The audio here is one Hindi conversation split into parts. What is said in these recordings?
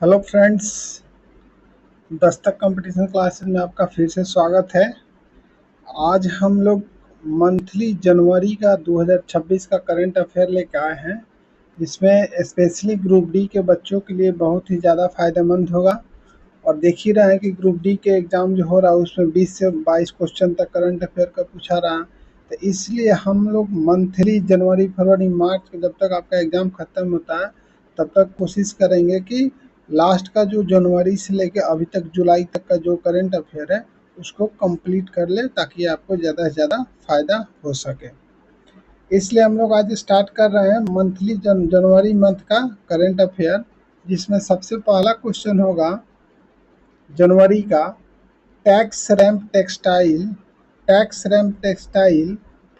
Hello friends, Dastak competition classes में आपका फिर से स्वागत है। आज हम लोग मंथली जनवरी का 2026 का करंट अफेयर लेकर आए हैं। इसमें स्पेशली ग्रुप डी के बच्चों के लिए बहुत ही ज़्यादा फायदेमंद होगा। और देख ही रहे हैं कि ग्रुप डी के एग्ज़ाम जो हो रहा है उसमें 20 से 22 क्वेश्चन तक करंट अफेयर का पूछा रहा है। तो इसलिए हम लोग मंथली जनवरी, फरवरी, मार्च जब तक आपका एग्ज़ाम ख़त्म होता है तब तक कोशिश करेंगे कि लास्ट का जो जनवरी से लेके अभी तक जुलाई तक का जो करंट अफेयर है उसको कंप्लीट कर ले, ताकि आपको ज़्यादा से ज़्यादा फ़ायदा हो सके। इसलिए हम लोग आज स्टार्ट कर रहे हैं मंथली जनवरी मंथ का करंट अफेयर, जिसमें सबसे पहला क्वेश्चन होगा जनवरी का। Tax ramp textile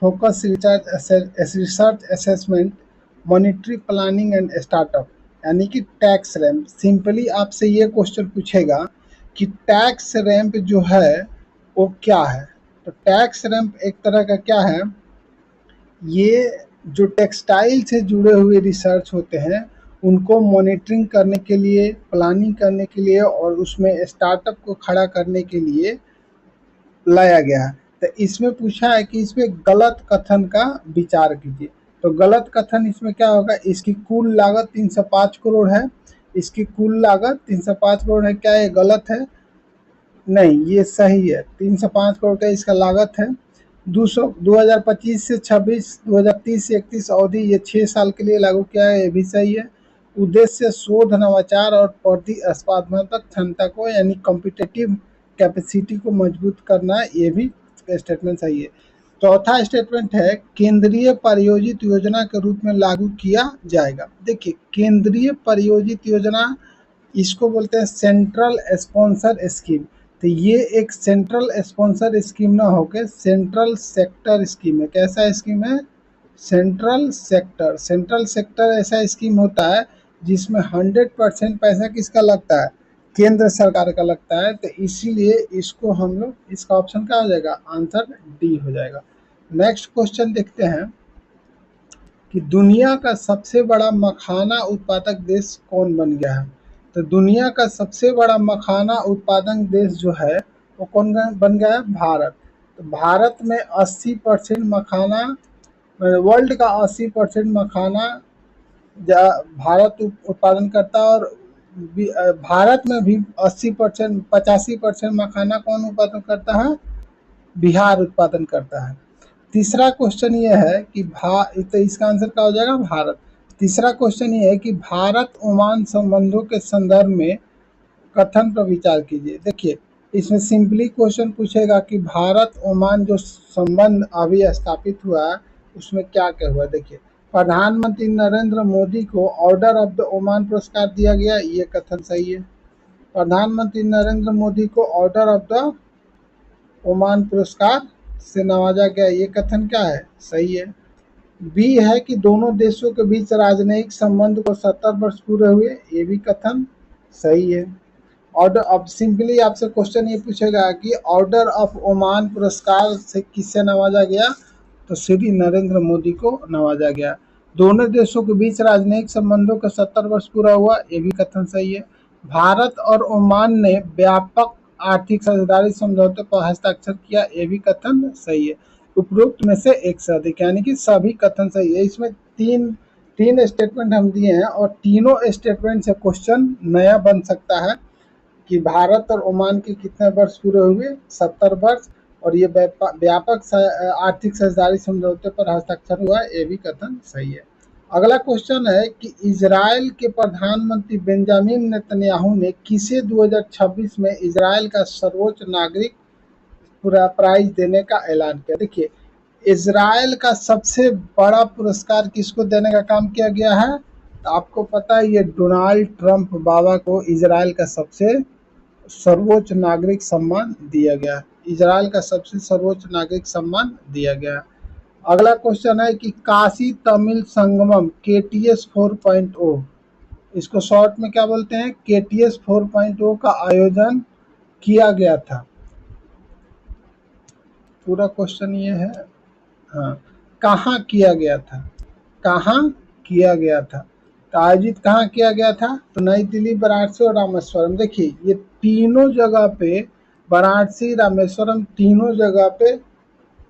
focus research assessment monetary planning and startup, यानी कि टैक्स रैंप। सिंपली आपसे ये क्वेश्चन पूछेगा कि टैक्स रैंप जो है वो क्या है। तो टैक्स रैंप एक तरह का क्या है, ये जो टेक्सटाइल से जुड़े हुए रिसर्च होते हैं उनको मॉनिटरिंग करने के लिए, प्लानिंग करने के लिए और उसमें स्टार्टअप को खड़ा करने के लिए लाया गया है। तो इसमें पूछा है कि इसमें गलत कथन का विचार कीजिए। तो गलत कथन इसमें क्या होगा, इसकी कुल लागत 305 करोड़ है। इसकी कुल लागत 305 करोड़ है। क्या ये गलत है? नहीं, ये सही है। 305 करोड़ का इसका लागत है। 2025 से 26, 2030 से 31 अवधि, ये 6 साल के लिए लागू किया है, ये भी सही है। उद्देश्य शोध, नवाचार और प्रतिस्पर्धात्मक क्षमता को, यानी कॉम्पिटिटिव कैपेसिटी को मजबूत करना है, ये भी स्टेटमेंट सही है। चौथा स्टेटमेंट है केंद्रीय प्रायोजित योजना के रूप में लागू किया जाएगा। देखिए, केंद्रीय प्रायोजित योजना इसको बोलते हैं सेंट्रल स्पॉन्सर स्कीम। तो ये एक सेंट्रल स्पॉन्सर स्कीम ना होकर सेंट्रल सेक्टर स्कीम है। कैसा स्कीम है? सेंट्रल सेक्टर ऐसा स्कीम होता है जिसमें 100% पैसा किसका लगता है? केंद्र सरकार का लगता है। तो इसीलिए इसको हम लोग, इसका ऑप्शन क्या हो जाएगा? आंसर डी हो जाएगा। नेक्स्ट क्वेश्चन देखते हैं कि दुनिया का सबसे बड़ा मखाना उत्पादक देश कौन बन गया है। तो दुनिया का सबसे बड़ा मखाना उत्पादक देश जो है वो कौन बन गया है? भारत। तो भारत में 80% मखाना, वर्ल्ड का 80% मखाना भारत उत्पादन करता है। और भारत में भी 80%, 85% मखाना कौन उत्पादन करता है? बिहार उत्पादन करता है। तीसरा क्वेश्चन ये है कि तो इसका आंसर क्या हो जाएगा? भारत। तीसरा क्वेश्चन ये है कि भारत ओमान संबंधों के संदर्भ में कथन पर विचार कीजिए। देखिए, इसमें सिंपली क्वेश्चन पूछेगा कि भारत ओमान जो संबंध अभी स्थापित हुआ है उसमें क्या क्या हुआ। देखिए, प्रधानमंत्री नरेंद्र मोदी को ऑर्डर ऑफ द ओमान पुरस्कार दिया गया, ये कथन सही है। प्रधानमंत्री नरेंद्र मोदी को ऑर्डर ऑफ द ओमान पुरस्कार से नवाजा गया, ये कथन क्या है? सही है। बी है कि दोनों देशों के बीच राजनयिक संबंध को 70 वर्ष पूरे हुए, ये भी कथन सही है। ऑर्डर, अब सिंपली आपसे क्वेश्चन ये पूछेगा कि ऑर्डर ऑफ ओमान पुरस्कार से किससे नवाजा गया? तो श्री नरेंद्र मोदी को नवाजा गया। दोनों देशों के बीच राजनयिक संबंधों का 70 वर्ष पूरा हुआ, ये भी कथन सही है। भारत और ओमान ने व्यापक आर्थिक साझेदारी समझौते पर हस्ताक्षर किया, ये भी कथन सही है। उपरोक्त में से एक से अधिक, यानी कि सभी कथन सही है। इसमें तीन स्टेटमेंट हम दिए हैं और तीनों स्टेटमेंट से क्वेश्चन नया बन सकता है कि भारत और ओमान के कितने वर्ष पूरे हुए? 70 वर्ष। और ये व्यापक आर्थिक साझेदारी समझौते पर हस्ताक्षर हुआ, ये भी कथन सही है। अगला क्वेश्चन है कि इजराइल के प्रधानमंत्री बेंजामिन नेतन्याहू ने किसे 2026 में इजराइल का सर्वोच्च नागरिक प्राइज देने का ऐलान किया। देखिए, इजराइल का सबसे बड़ा पुरस्कार किसको देने का काम किया गया है? तो आपको पता है, ये डोनाल्ड ट्रंप बाबा को इजराइल का सबसे सर्वोच्च नागरिक सम्मान दिया गया। इजराइल का सबसे सर्वोच्च नागरिक सम्मान दिया गया। अगला क्वेश्चन है कि काशी तमिल संगमम KTS 4.0, इसको शॉर्ट में क्या बोलते हैं? KTS 4.0 का आयोजन किया गया था। पूरा क्वेश्चन ये है, हाँ, कहाँ किया गया था? कहाँ किया गया था? तो आयोजित कहाँ किया गया था? तो नई दिल्ली, वाराणसी और रामेश्वरम। देखिए ये तीनों जगह पे, वाराणसी, रामेश्वरम, तीनों जगह पे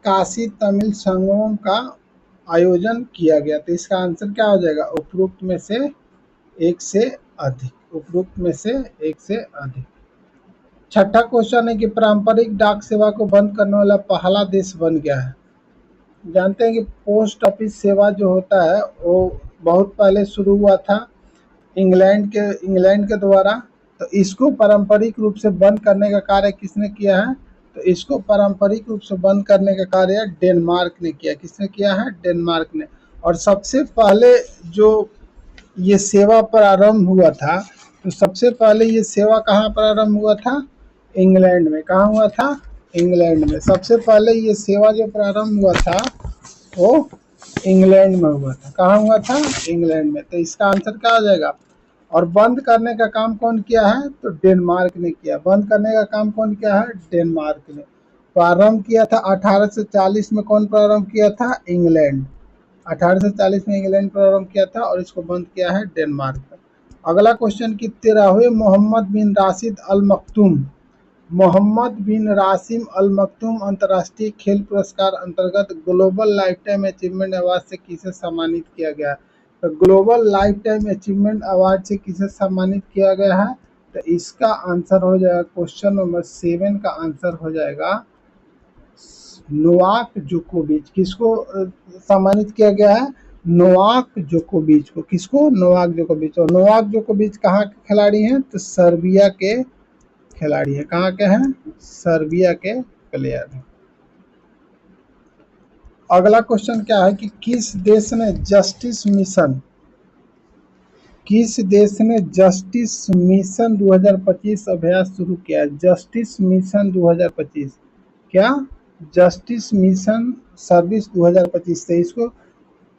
काशी तमिल संगमम का आयोजन किया गया। तो इसका आंसर क्या हो जाएगा? उपरोक्त में से एक से अधिक। उपरोक्त में से एक से अधिक। छठा क्वेश्चन है कि पारंपरिक डाक सेवा को बंद करने वाला पहला देश बन गया है। जानते हैं कि पोस्ट ऑफिस सेवा जो होता है वो बहुत पहले शुरू हुआ था इंग्लैंड के द्वारा। तो इसको पारंपरिक रूप से बंद करने का कार्य किसने किया है? तो इसको पारंपरिक रूप से बंद करने का कार्य डेनमार्क ने किया। किसने किया है? डेनमार्क ने। और सबसे पहले जो ये सेवा प्रारंभ हुआ था, तो सबसे पहले ये सेवा कहाँ प्रारंभ हुआ था? इंग्लैंड में। कहाँ हुआ था? इंग्लैंड में। सबसे पहले ये सेवा जो प्रारंभ हुआ था वो इंग्लैंड में हुआ था। कहाँ हुआ था? इंग्लैंड में। तो इसका आंसर क्या आ जाएगा? और बंद करने का काम कौन किया है? तो डेनमार्क ने किया। बंद करने का काम कौन किया है? डेनमार्क ने। प्रारंभ किया था 1840 में। कौन प्रारंभ किया था? इंग्लैंड। 1840 में इंग्लैंड प्रारंभ किया था और इसको बंद किया है डेनमार्क। अगला क्वेश्चन कि 13वें मोहम्मद बिन राशिद अल मखतूम, मोहम्मद बिन राशिम अल मखतूम अंतर्राष्ट्रीय खेल पुरस्कार अंतर्गत global life time achievement award से किसे सम्मानित किया गया? तो global life time achievement award से किसे सम्मानित किया गया है? तो इसका आंसर हो जाएगा, क्वेश्चन नंबर 7 का आंसर हो जाएगा नोवाक जोकोविच। किसको सम्मानित किया गया है? नोवाक जोकोविच को। किसको? नोवाक जोकोविच। और नोवाक जोकोविच कहाँ के खिलाड़ी हैं? तो सर्बिया के खिलाड़ी है। कहाँ के हैं? सर्बिया के प्लेयर हैं। अगला क्वेश्चन क्या है कि किस देश ने जस्टिस मिशन 2025 अभ्यास शुरू किया? जस्टिस मिशन 2025 क्या? जस्टिस मिशन सर्विस 2025 से इसको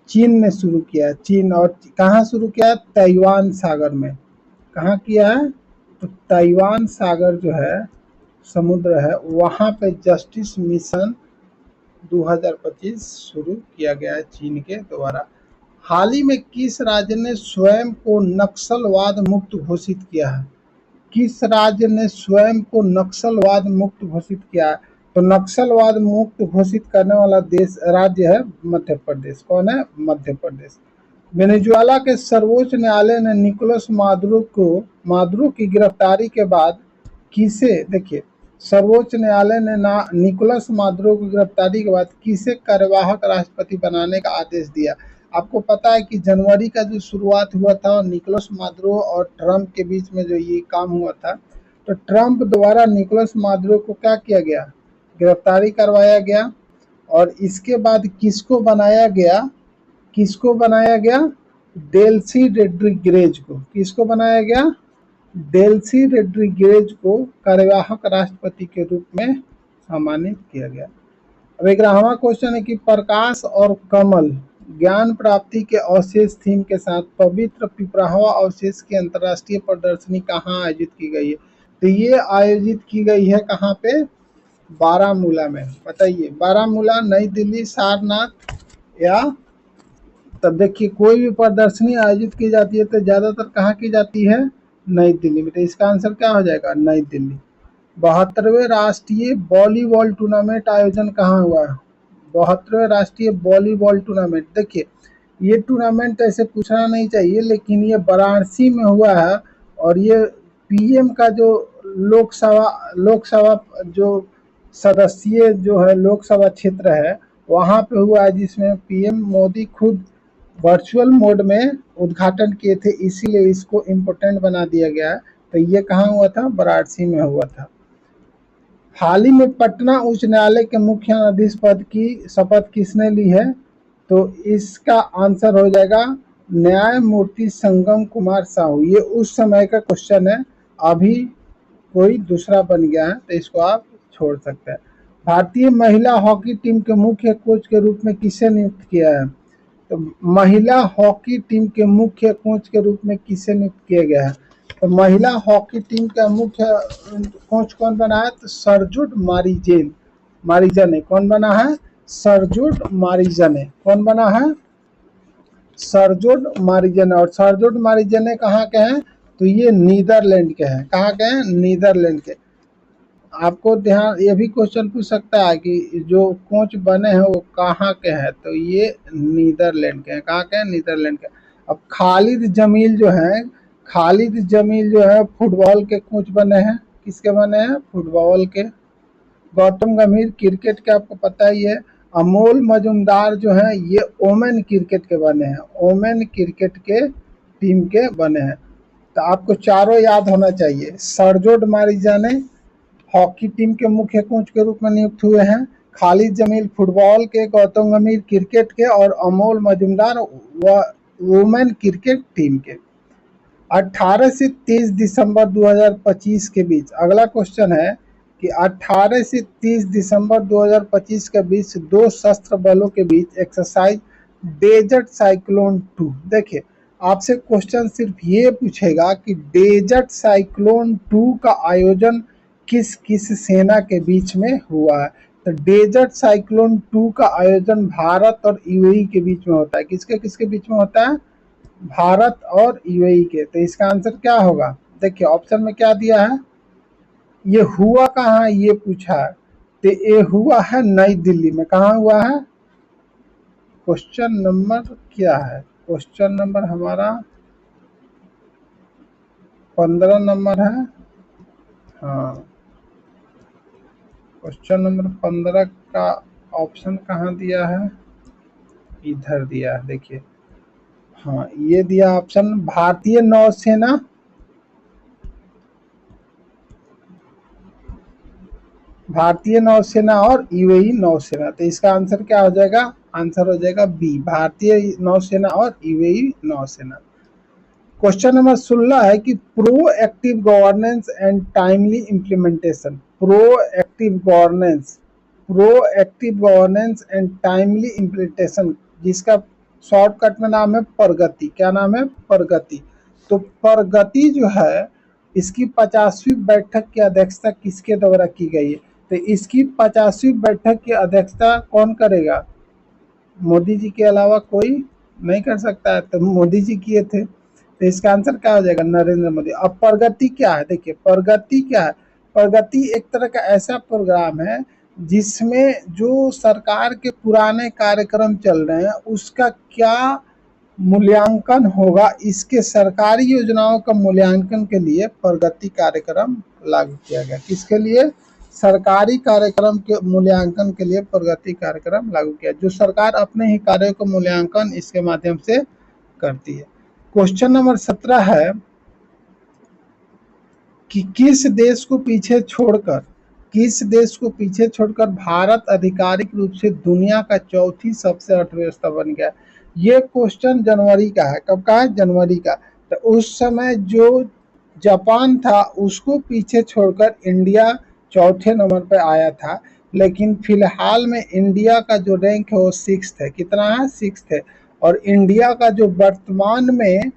चीन ने शुरू किया है। चीन। और कहाँ शुरू किया है? ताइवान सागर में। कहाँ किया है? तो ताइवान सागर जो है समुद्र है, वहाँ पे जस्टिस मिशन 2025 शुरू किया गया है चीन के द्वारा। हाल ही में किस राज्य ने स्वयं को नक्सलवाद मुक्त घोषित किया है? किस राज्य ने स्वयं को नक्सलवाद मुक्त घोषित किया है? तो नक्सलवाद मुक्त घोषित करने वाला देश राज्य है मध्य प्रदेश। कौन है? मध्य प्रदेश। वेनेजुएला के सर्वोच्च न्यायालय ने निकोलस मादुरो की गिरफ्तारी के बाद किसे, देखिए सर्वोच्च न्यायालय ने निकोलस मादुरो की गिरफ्तारी के बाद किसे कार्यवाहक राष्ट्रपति बनाने का आदेश दिया? आपको पता है कि जनवरी का जो शुरुआत हुआ था निकोलस मादुरो और ट्रंप के बीच में जो ये काम हुआ था, तो ट्रंप द्वारा निकोलस मादुरो को क्या किया गया? गिरफ्तारी करवाया गया। और इसके बाद किसको बनाया गया? किसको बनाया गया? डेल्सी रोड्रिगेज को। किसको बनाया गया? डेल्सी रोड्रिगेज को कार्यवाहक राष्ट्रपति के रूप में सम्मानित किया गया। अब 11वां क्वेश्चन है कि प्रकाश और कमल ज्ञान प्राप्ति के अवशेष थीम के साथ पवित्र पिपरावा अवशेष की अंतर्राष्ट्रीय प्रदर्शनी कहाँ आयोजित की गई है? तो ये आयोजित की गई है कहाँ पे? बारामूला में। बताइए, बारामूला, नई दिल्ली, सारनाथ या? तब देखिए कोई भी प्रदर्शनी आयोजित की जाती है तो ज़्यादातर कहाँ की जाती है? नई दिल्ली में। तो इसका आंसर क्या हो जाएगा? नई दिल्ली। 72वें राष्ट्रीय वॉलीबॉल टूर्नामेंट आयोजन कहाँ हुआ? 72वें राष्ट्रीय वॉलीबॉल टूर्नामेंट। देखिए ये टूर्नामेंट ऐसे पूछना नहीं चाहिए, लेकिन ये वाराणसी में हुआ है। और ये पीएम का जो लोकसभा जो सदस्यीय जो है लोकसभा क्षेत्र है वहाँ पे हुआ है, जिसमें पीएम मोदी खुद वर्चुअल मोड में उद्घाटन किए थे, इसीलिए इसको इम्पोर्टेंट बना दिया गया है। तो ये कहाँ हुआ था? वाराणसी में हुआ था। हाल ही में पटना उच्च न्यायालय के मुख्य न्यायाधीश पद की शपथ किसने ली है? तो इसका आंसर हो जाएगा न्यायमूर्ति संगम कुमार साहू। ये उस समय का क्वेश्चन है, अभी कोई दूसरा बन गया है तो इसको आप छोड़ सकते हैं। भारतीय महिला हॉकी टीम के मुख्य कोच के रूप में किसे नियुक्त किया है? तो महिला हॉकी टीम के मुख्य कोच के रूप में किसे नियुक्त किया गया है? तो महिला हॉकी टीम का मुख्य कोच कौन बना है? तो सरजुट मारिजन है। कौन बना है? सरजुट मारिजन है। कौन बना है? सर्जोड मारिजने, और सर्जोड मारिजने कहाँ के हैं? तो ये नीदरलैंड के हैं। कहाँ के हैं? नीदरलैंड के। आपको ध्यान ये भी क्वेश्चन पूछ सकता है कि जो कोच बने हैं वो कहाँ के हैं? तो ये नीदरलैंड के हैं। कहाँ के हैं? नीदरलैंड के। अब खालिद जमील जो है, खालिद जमील जो है फुटबॉल के कोच बने हैं। किसके बने हैं? फुटबॉल के। गौतम गंभीर क्रिकेट के, आपको पता ही है। अमोल मजुमदार जो है ये ओमेन क्रिकेट के बने हैं। ओमेन क्रिकेट के टीम के बने हैं। तो आपको चारों याद होना चाहिए। सरजोड मारिजाने हॉकी टीम के मुख्य कोच के रूप में नियुक्त हुए हैं। खालिद जमील फुटबॉल के, गौतम गंभीर क्रिकेट के और Amol Majumdar women cricket team के। 18 से 30 दिसंबर 2025 के बीच, अगला क्वेश्चन है कि 18 से 30 दिसंबर 2025 के बीच दो सशस्त्र बलों के बीच एक्सरसाइज डेजर्ट साइक्लोन 2। देखिए आपसे क्वेश्चन सिर्फ ये पूछेगा कि डेजर्ट साइक्लोन 2 का आयोजन किस किस सेना के बीच में हुआ है? तो डेजर्ट साइक्लोन 2 का आयोजन भारत और यूएई के बीच में होता है। किसके किसके बीच में होता है? भारत और यूएई के। तो इसका आंसर क्या होगा? देखिए ऑप्शन में क्या दिया है, ये हुआ कहाँ है ये पूछा है। तो ये हुआ है नई दिल्ली में। कहाँ हुआ है? क्वेश्चन नंबर क्या है? क्वेश्चन नंबर हमारा 15 नंबर है। हाँ, क्वेश्चन नंबर 15 का ऑप्शन कहाँ दिया है? इधर दिया है, देखिए। हाँ, ये दिया ऑप्शन भारतीय नौसेना, भारतीय नौसेना और यूएई नौसेना। तो इसका आंसर क्या हो जाएगा? आंसर हो जाएगा बी, भारतीय नौसेना और यूएई नौसेना। क्वेश्चन नंबर 16 है कि pro active governance and timely implementation. Pro active governance and timely implementation, जिसका शॉर्टकट में नाम है प्रगति। क्या नाम है? प्रगति। तो प्रगति जो है इसकी 50वीं बैठक की अध्यक्षता किसके द्वारा की गई है? तो इसकी 50वीं बैठक की अध्यक्षता कौन करेगा? मोदी जी के अलावा कोई नहीं कर सकता है, तो मोदी जी किए थे। तो इसका आंसर क्या हो जाएगा? नरेंद्र मोदी। अब प्रगति क्या है? देखिए प्रगति क्या है? प्रगति एक तरह का ऐसा प्रोग्राम है जिसमें जो सरकार के पुराने कार्यक्रम चल रहे हैं उसका क्या मूल्यांकन होगा, इसके सरकारी योजनाओं का मूल्यांकन के लिए प्रगति कार्यक्रम लागू किया गया। किसके लिए? सरकारी कार्यक्रम के मूल्यांकन के लिए प्रगति कार्यक्रम लागू किया, जो सरकार अपने ही कार्यों का मूल्यांकन इसके माध्यम से करती है। क्वेश्चन नंबर 17 है कि किस देश को पीछे छोड़कर भारत आधिकारिक रूप से दुनिया का चौथी सबसे अर्थव्यवस्था बन गया? ये क्वेश्चन जनवरी का है। कब का है? जनवरी का। तो उस समय जो जापान था उसको पीछे छोड़कर इंडिया चौथे नंबर पर आया था, लेकिन फिलहाल में इंडिया का जो रैंक है वो 6th है। कितना है? 6th है। और इंडिया का जो वर्तमान में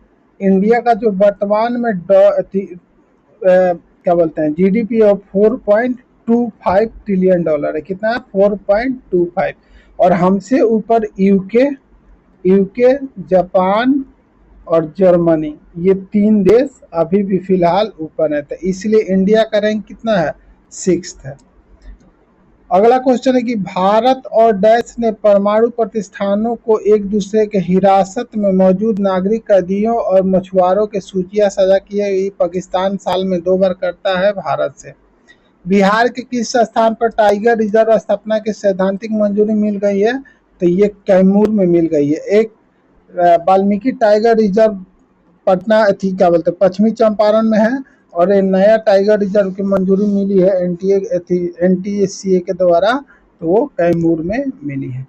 क्या बोलते हैं जीडीपी ऑफ 4.25 ट्रिलियन डॉलर है। कितना है? 4.25। और हमसे ऊपर यूके, जापान और जर्मनी, ये 3 देश अभी भी फिलहाल ऊपर है। तो इसलिए इंडिया का रैंक कितना है? 6th है। अगला क्वेश्चन है कि भारत और डैश ने परमाणु प्रतिष्ठानों को एक दूसरे के हिरासत में मौजूद नागरिक कैदियों और मछुआरों के सूचियां साझा की है। पाकिस्तान साल में 2 बार करता है भारत से। बिहार के किस स्थान पर टाइगर रिजर्व स्थापना की सैद्धांतिक मंजूरी मिल गई है? तो ये कैमूर में मिल गई है। एक वाल्मीकि टाइगर रिजर्व पटना क्या बोलते हैं पश्चिमी चंपारण में है, और एक नया टाइगर रिजर्व की मंजूरी मिली है एनटीएससीए के द्वारा, तो वो कैमूर में मिली है।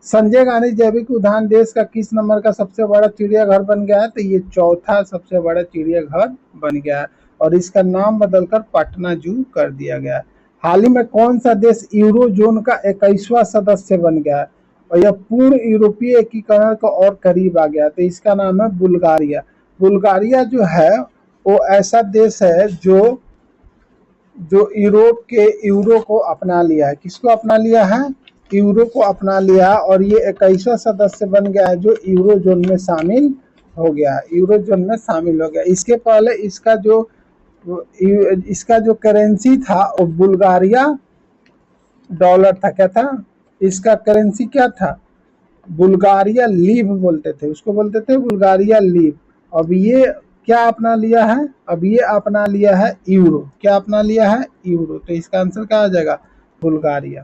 संजय गांधी जैविक उद्यान देश का किस नंबर का सबसे बड़ा चिड़ियाघर बन गया है? तो ये चौथा सबसे बड़ा चिड़ियाघर बन गया है, और इसका नाम बदलकर पटना जू कर दिया गया है। हाल ही में कौन सा देश यूरो जोन का 21वां सदस्य बन गया है और यह पूर्ण यूरोपीय एकीकरण को और करीब आ गया? तो इसका नाम है बुल्गारिया। बुल्गारिया जो है वो ऐसा देश है जो यूरोप के यूरो को अपना लिया है। किसको अपना लिया है? यूरो को अपना लिया और ये 21वां सदस्य बन गया है जो यूरो जोन में शामिल हो गया, यूरो जोन में शामिल हो गया। इसके पहले इसका जो करेंसी था वो बुल्गारिया डॉलर था। क्या था इसका करेंसी? क्या था? बुल्गारिया लीव बोलते थे उसको, बोलते थे बुल्गारिया लीव। अब ये क्या अपना लिया है? अब ये अपना लिया है यूरो। क्या अपना लिया है? यूरो। तो इसका आंसर क्या आ जाएगा? बुल्गारिया।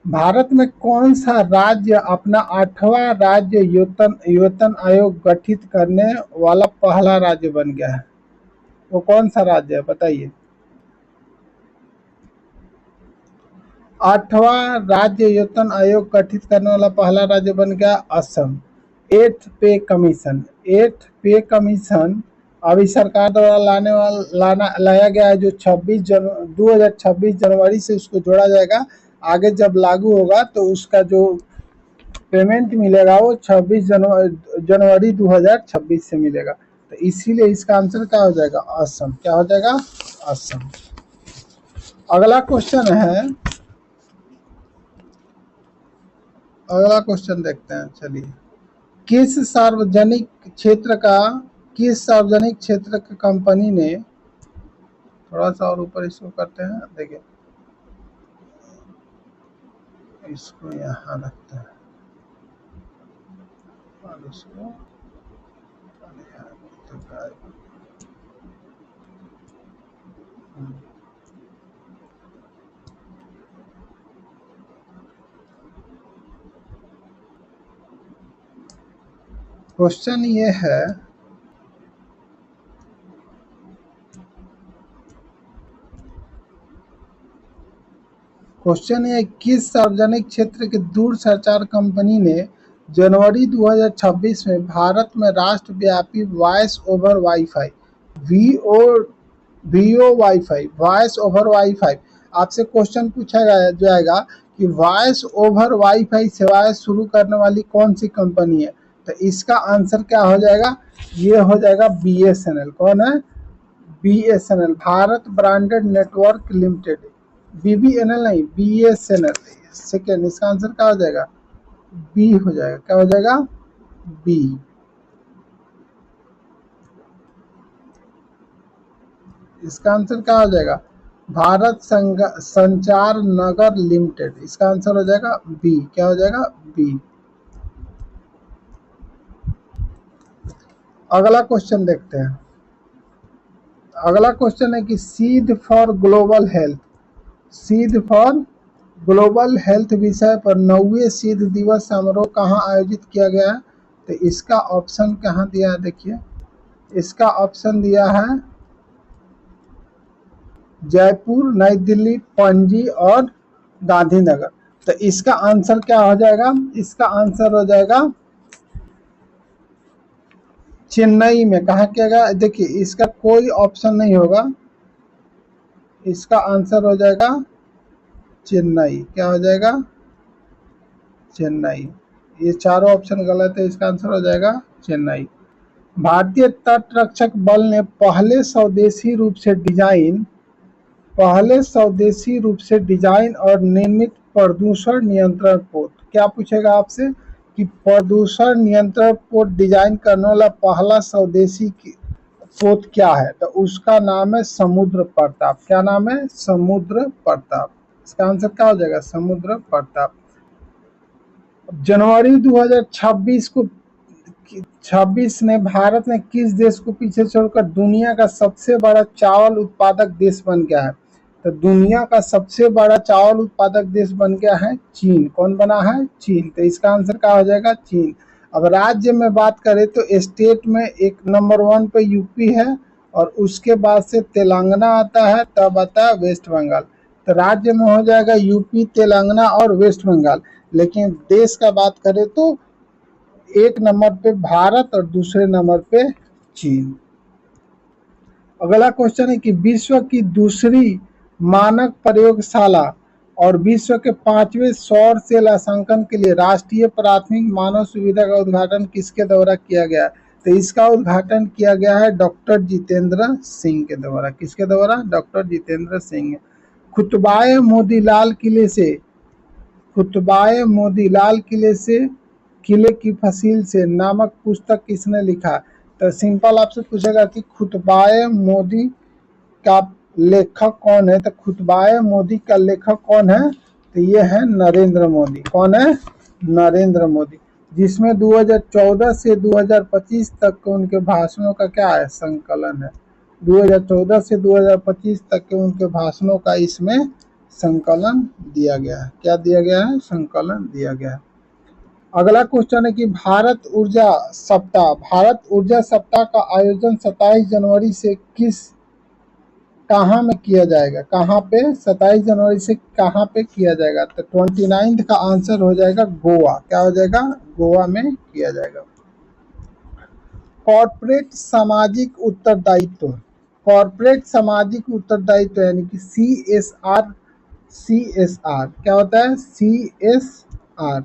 भारत में कौन सा राज्य अपना 8वां राज्य वेतन आयोग गठित करने वाला पहला राज्य बन गया है? वो कौन सा राज्य है बताइए? 8वां राज्य वेतन आयोग गठित करने वाला पहला राज्य बन गया Assam. Eighth pay commission, eighth pay commission अभी सरकार द्वारा लाया गया है, जो 2026 जनवरी से उसको जोड़ा जाएगा। आगे जब लागू होगा तो उसका जो पेमेंट मिलेगा वो 26 जनवरी 2026 से मिलेगा। तो इसीलिए इसका आंसर क्या हो जाएगा? असम। क्या हो जाएगा? असम। अगला क्वेश्चन है, अगला क्वेश्चन देखते हैं। चलिए, किस सार्वजनिक क्षेत्र का कंपनी ने, थोड़ा सा और ऊपर इसको करते हैं, देखिए इसको यहाँ रखते हैं और इसको क्वेश्चन ये है, क्वेश्चन है किस सार्वजनिक क्षेत्र की दूरसंचार कंपनी ने जनवरी 2026 में भारत में राष्ट्रव्यापी voice over WiFi VO WiFi voice over WiFi, आपसे क्वेश्चन पूछा जाएगा कि वॉइस ओवर वाईफाई सेवाएं शुरू करने वाली कौन सी कंपनी है? तो इसका आंसर क्या हो जाएगा? ये हो जाएगा बीएसएनएल। कौन है? BSNL, Bharat branded network limited. BBNL नहीं, बीएसएनएल। सेकेंड, इसका आंसर क्या हो जाएगा? बी हो जाएगा। क्या हो जाएगा? बी। इसका आंसर क्या हो जाएगा? भारत संचार नगर लिमिटेड। इसका आंसर हो जाएगा बी। क्या हो जाएगा? बी। अगला क्वेश्चन देखते हैं। अगला क्वेश्चन है कि seed for global health, seed for global health विषय पर 9वें सीड दिवस समारोह कहाँ आयोजित किया गया है? तो इसका ऑप्शन कहाँ दिया है? देखिए, इसका ऑप्शन दिया है जयपुर, नई दिल्ली, पणजी और गांधीनगर। तो इसका आंसर क्या हो जाएगा? इसका आंसर हो जाएगा चेन्नई में। कहा किया गया? देखिए, इसका कोई ऑप्शन नहीं होगा, इसका आंसर हो जाएगा चेन्नई। क्या हो जाएगा? चेन्नई। ये चारों ऑप्शन गलत है, इसका आंसर हो जाएगा चेन्नई। भारतीय तट रक्षक बल ने पहले स्वदेशी रूप से डिजाइन और निर्मित प्रदूषण नियंत्रण पोत, क्या पूछेगा आपसे कि प्रदूषण नियंत्रण पोत डिजाइन करने वाला पहला स्वदेशी पोत क्या है? तो उसका नाम है समुद्र प्रताप। क्या नाम है? समुद्र प्रताप। इसका आंसर क्या हो जाएगा? समुद्र प्रताप। जनवरी 2026 ने भारत ने किस देश को पीछे छोड़कर दुनिया का सबसे बड़ा चावल उत्पादक देश बन गया है? तो दुनिया का सबसे बड़ा चावल उत्पादक देश बन गया है चीन। कौन बना है? चीन। तो इसका आंसर क्या हो जाएगा? चीन। अब राज्य में बात करें तो स्टेट में एक नंबर 1 पे यूपी है और उसके बाद से तेलंगाना आता है, तब आता है वेस्ट बंगाल। तो राज्य में हो जाएगा यूपी, तेलंगाना और वेस्ट बंगाल। लेकिन देश का बात करें तो एक नंबर पे भारत और दूसरे नंबर पे चीन। अगला क्वेश्चन है कि विश्व की दूसरी मानक प्रयोगशाला और विश्व के 5वें सौर सेल अंशांकन के लिए राष्ट्रीय प्राथमिक मानव सुविधा का उद्घाटन किसके द्वारा किया गया? तो इसका उद्घाटन किया गया है डॉक्टर जितेंद्र सिंह के द्वारा। किसके द्वारा? डॉक्टर जितेंद्र सिंह। कुतुबाए मोतीलाल किले से खुतबाए मोदी लाल किले की फसील से नामक पुस्तक किसने लिखा? तो सिंपल आपसे पूछेगा कि खुतबाए मोदी का लेखक कौन है? तो खुतबाए मोदी का लेखक कौन है? तो ये है नरेंद्र मोदी। कौन है? नरेंद्र मोदी, जिसमें 2014 से 2025 तक के उनके भाषणों का क्या है? संकलन है। 2014 से 2025 तक के उनके भाषणों का इसमें संकलन दिया गया है। क्या दिया गया है? संकलन दिया गया है। अगला क्वेश्चन है कि भारत ऊर्जा सप्ताह का आयोजन 27 जनवरी से कहाँ में किया जाएगा? कहाँ पे 27 जनवरी से कहाँ पे किया जाएगा? तो 29 का आंसर हो जाएगा गोवा। क्या हो जाएगा? गोवा में किया जाएगा। कॉर्पोरेट सामाजिक उत्तरदायित्व, कॉर्पोरेट सामाजिक उत्तरदायित्व यानी कि CSR, CSR क्या होता है? CSR,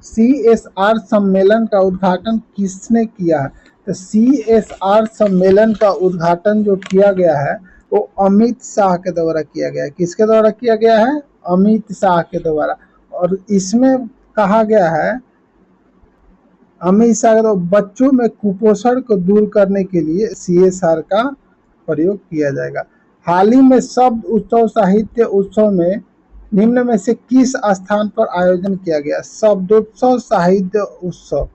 CSR सम्मेलन का उद्घाटन किसने किया है? तो CSR सम्मेलन का उद्घाटन जो किया गया है वो अमित शाह के द्वारा किया गया है। किसके द्वारा किया गया है? अमित शाह के द्वारा। और इसमें कहा गया है अमित शाह के बच्चों में कुपोषण को दूर करने के लिए CSR का प्रयोग किया जाएगा। हाल ही में शब्द उत्सव साहित्य उत्सव में निम्न में से किस स्थान पर आयोजन किया गया? शब्दोत्सव साहित्य उत्सव,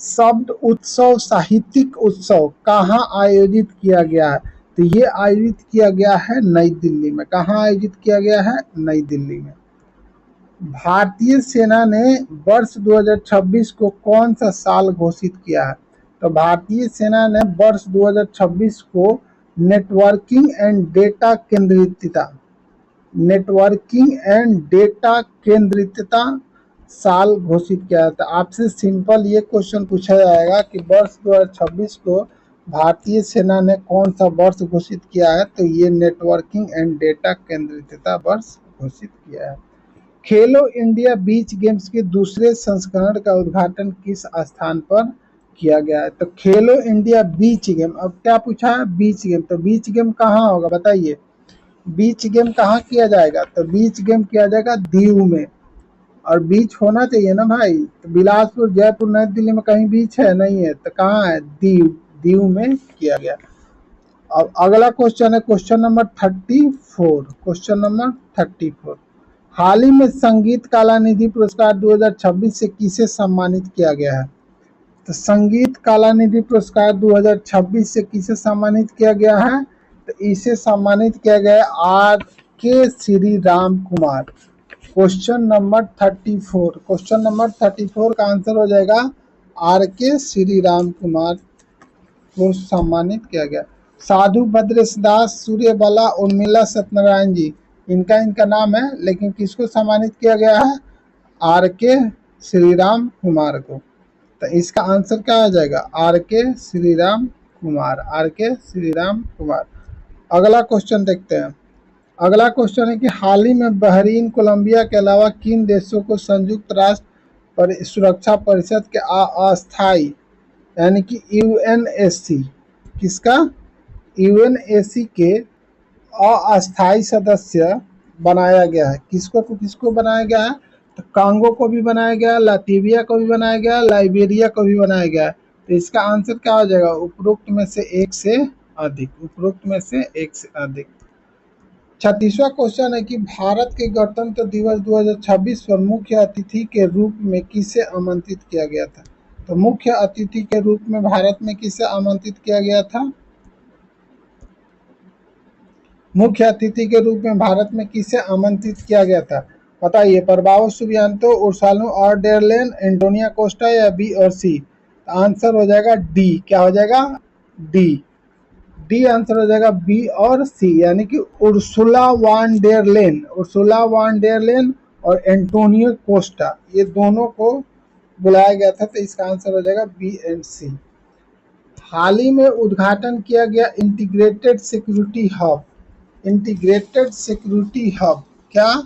शब्द उत्सव साहित्यिक उत्सव कहाँ आयोजित किया गया है? तो ये आयोजित किया गया है नई दिल्ली में। कहाँ आयोजित किया गया है? नई दिल्ली में। भारतीय सेना ने वर्ष 2026 को कौन सा साल घोषित किया है? तो भारतीय सेना ने वर्ष 2026 को नेटवर्किंग एंड डेटा केंद्रितता, नेटवर्किंग एंड डेटा केंद्रितता साल घोषित किया था। आपसे सिंपल ये क्वेश्चन पूछा जाएगा कि वर्ष 2026 को भारतीय सेना ने कौन सा वर्ष घोषित किया है? तो ये नेटवर्किंग एंड डेटा केंद्रितता वर्ष घोषित किया है। खेलो इंडिया बीच गेम्स के दूसरे संस्करण का उद्घाटन किस स्थान पर किया गया है? तो खेलो इंडिया बीच गेम, अब क्या पूछा है? बीच गेम। तो बीच गेम कहाँ होगा बताइए? बीच गेम कहाँ किया जाएगा? तो बीच गेम किया जाएगा दीव में। और बीच होना चाहिए ना भाई। तो बिलासपुर, जयपुर, नई दिल्ली में कहीं बीच है? नहीं है। तो कहाँ है? दीव, दीव में किया गया। अब अगला क्वेश्चन है क्वेश्चन नंबर 34। क्वेश्चन नंबर 34, हाल ही में संगीत कला निधि पुरस्कार 2026 से किसे सम्मानित किया गया है? तो संगीत कला निधि पुरस्कार 2026 से किसे सम्मानित किया गया है? तो इसे सम्मानित किया गया R.K. Shri Ram Kumar. Question number 34, question number 34 का आंसर हो जाएगा R.K. श्री राम कुमार को सम्मानित किया गया। साधु भद्रेशदास, सूर्यबाला, उर्मिला सत्यनारायण जी, इनका नाम है, लेकिन किसको सम्मानित किया गया है? R.K. श्री राम कुमार को। तो इसका आंसर क्या आ जाएगा? R.K. श्री राम कुमार, R.K. श्री राम कुमार। अगला क्वेश्चन देखते हैं। अगला क्वेश्चन है कि हाल ही में बहरीन, कोलंबिया के अलावा किन देशों को संयुक्त राष्ट्र सुरक्षा परिषद के अस्थायी यानी कि UNSC, किसका? UNSC के अस्थायी सदस्य बनाया गया है। किसको बनाया गया है? तो कांगो को भी बनाया गया, लातविया को भी बनाया गया, लाइबेरिया को भी बनाया गया। तो इसका आंसर क्या हो जाएगा? उपरोक्त में से एक से अधिक, उपरोक्त में से एक से अधिक। 36वां क्वेश्चन है कि भारत के गणतंत्र दिवस 2026 पर मुख्य अतिथि के रूप में किसे आमंत्रित किया गया था? तो मुख्य अतिथि के रूप में भारत में किसे आमंत्रित किया गया था? मुख्य अतिथि के रूप में भारत में किसे आमंत्रित किया गया था? बताइए। प्रभावो सुबियांतो, उर्सालो और डेरलेन, एंटोनिया कोस्टा या बी और सी? आंसर हो जाएगा डी। क्या हो जाएगा? डी। डी आंसर हो जाएगा, बी और सी, यानी कि उर्सुला वान डेर लेन, उर्सुला वान डेर लेन और एंटोनियो कोस्टा, ये दोनों को बुलाया गया था। तो इसका आंसर हो जाएगा बी एंड सी। हाल ही में उद्घाटन किया गया integrated security hub, integrated security hub, क्या?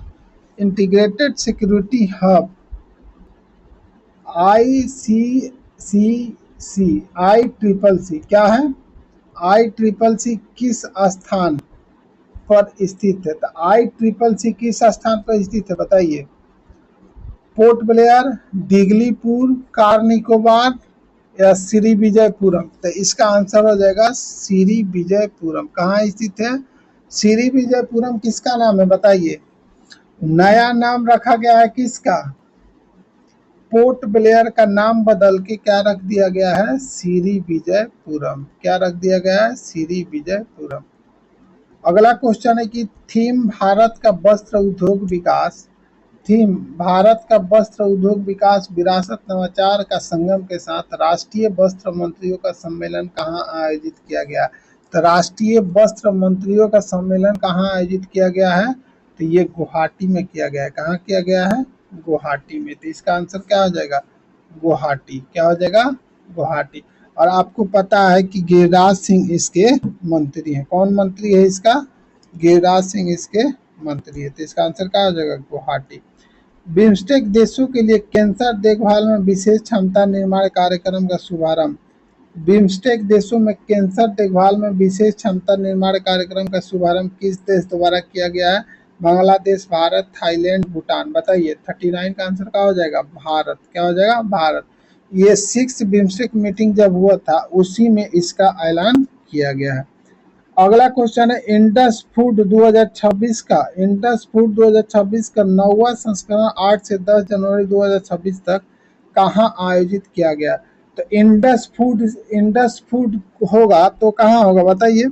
Integrated security hub ICC, ICCC क्या है? ICCC किस स्थान पर स्थित है? तो ICCC किस स्थान पर स्थित है बताइए? Port Blair, Diglipur, car Nicobar या श्री विजयपुरम। तो इसका आंसर हो जाएगा श्री विजयपुरम। कहाँ स्थित है? श्री विजयपुरम किसका नाम है बताइए? नया नाम रखा गया है किसका? पोर्ट ब्लेयर का नाम बदल के क्या रख दिया गया है? श्री विजयपुरम। क्या रख दिया गया है? श्री विजयपुरम। अगला क्वेश्चन है कि थीम भारत का वस्त्र उद्योग विकास, थीम भारत का वस्त्र उद्योग विकास विरासत नवाचार का संगम के साथ राष्ट्रीय वस्त्र मंत्रियों का सम्मेलन कहाँ आयोजित किया गया? तो राष्ट्रीय वस्त्र मंत्रियों का सम्मेलन कहाँ आयोजित किया गया है? तो ये गुवाहाटी में किया गया है। कहाँ किया गया है? गुवाहाटी में। तो इसका आंसर क्या हो जाएगा? गुवाहाटी। क्या हो जाएगा? गुवाहाटी। और आपको पता है कि गिरिराज सिंह इसके मंत्री हैं। कौन मंत्री है इसका? गिरिराज सिंह इसके मंत्री है। तो इसका आंसर क्या हो जाएगा? गुवाहाटी। बिम्स्टेक देशों के लिए कैंसर देखभाल में विशेष क्षमता निर्माण कार्यक्रम का शुभारंभ। बिम्स्टेक देशों में कैंसर देखभाल में विशेष क्षमता निर्माण कार्यक्रम का शुभारंभ किस देश द्वारा किया गया है? बांग्लादेश, भारत, थाईलैंड, भूटान। बताइए 39 का आंसर क्या हो जाएगा? भारत। क्या हो जाएगा? भारत। ये 6 बिम्स्टेक मीटिंग जब हुआ था उसी में इसका ऐलान किया गया है। अगला क्वेश्चन है इंडस फूड 2026 का, इंडस फूड 2026 का 9वां संस्करण 8 से 10 जनवरी 2026 तक कहाँ आयोजित किया गया? तो इंडस फूड होगा तो कहाँ होगा बताइए?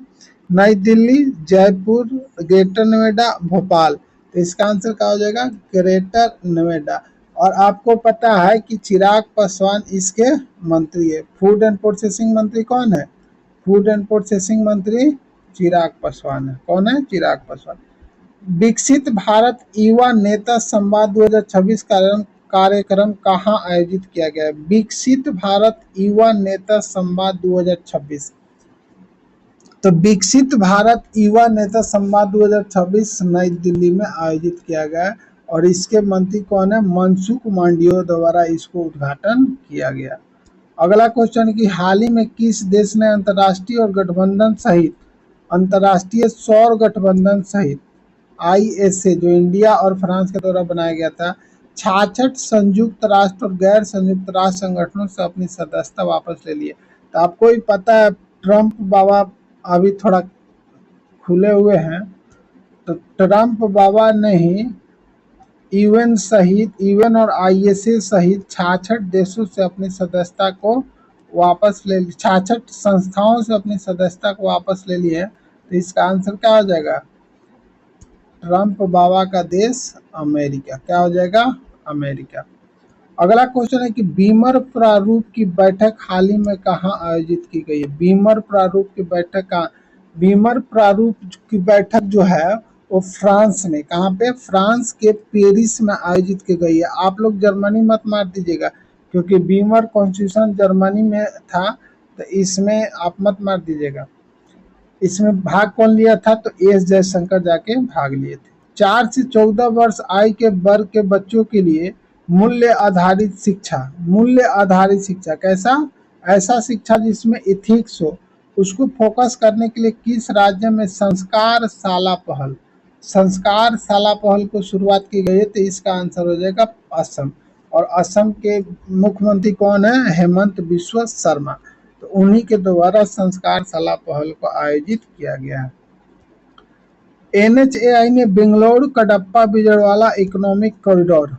नई दिल्ली, जयपुर, ग्रेटर नोएडा, भोपाल। तो इसका आंसर क्या हो जाएगा? ग्रेटर नोएडा। और आपको पता है कि चिराग पासवान इसके मंत्री है। फूड एंड प्रोसेसिंग मंत्री कौन है? फूड एंड प्रोसेसिंग मंत्री चिराग पासवान है। कौन है? चिराग पासवान। विकसित भारत युवा नेता संवाद 2026 कार्यक्रम कहाँ आयोजित किया गया है? विकसित भारत युवा नेता संवाद 2026। तो विकसित भारत युवा नेता संवाद 2026 नई दिल्ली में आयोजित किया गया है और इसके मंत्री कौन है? मनसुख मांडविया द्वारा इसको उद्घाटन किया गया। अगला क्वेश्चन कि हाल ही में किस देश ने अंतर्राष्ट्रीय सौर गठबंधन सहित ISA जो इंडिया और फ्रांस के द्वारा बनाया गया था 66 संयुक्त राष्ट्र और गैर संयुक्त राष्ट्र संगठनों से अपनी सदस्यता वापस ले लिए? तो आपको ही पता है ट्रंप बाबा अभी थोड़ा खुले हुए हैं। तो ट्रंप बाबा ने ही यूएन और ISA सहित 66 देशों से अपनी सदस्यता को वापस ले ली, 66 संस्थाओं से अपनी सदस्यता को वापस ले ली है। तो इसका आंसर क्या हो जाएगा? ट्रंप बाबा का देश अमेरिका। क्या हो जाएगा? अमेरिका। अगला क्वेश्चन है कि बीमर प्रारूप की बैठक हाल ही में कहाँ आयोजित की गई है? बीमर प्रारूप की बैठक जो है वो फ्रांस में, कहाँ पे? फ्रांस के पेरिस में आयोजित की गई है। आप लोग जर्मनी मत मार दीजिएगा क्योंकि बीमर कॉन्स्टिट्यूशन जर्मनी में था, तो इसमें आप मत मार दीजिएगा। इसमें भाग कौन लिया था? तो एस जयशंकर जाके भाग लिए थे। 4 से 14 वर्ष आयु के वर्ग के बच्चों के लिए मूल्य आधारित शिक्षा कैसा? ऐसा शिक्षा जिसमें इथिक्स हो, उसको फोकस करने के लिए किस राज्य में संस्कार शाला पहल को शुरुआत की गई है? तो इसका आंसर हो जाएगा असम। और असम के मुख्यमंत्री कौन है? हेमंत बिस्वा शर्मा। तो उन्हीं के द्वारा संस्कार शाला पहल को आयोजित किया गया है। NHAI ने बेंगलुरु कडप्पा विजयवाड़ा इकोनॉमिक कॉरिडोर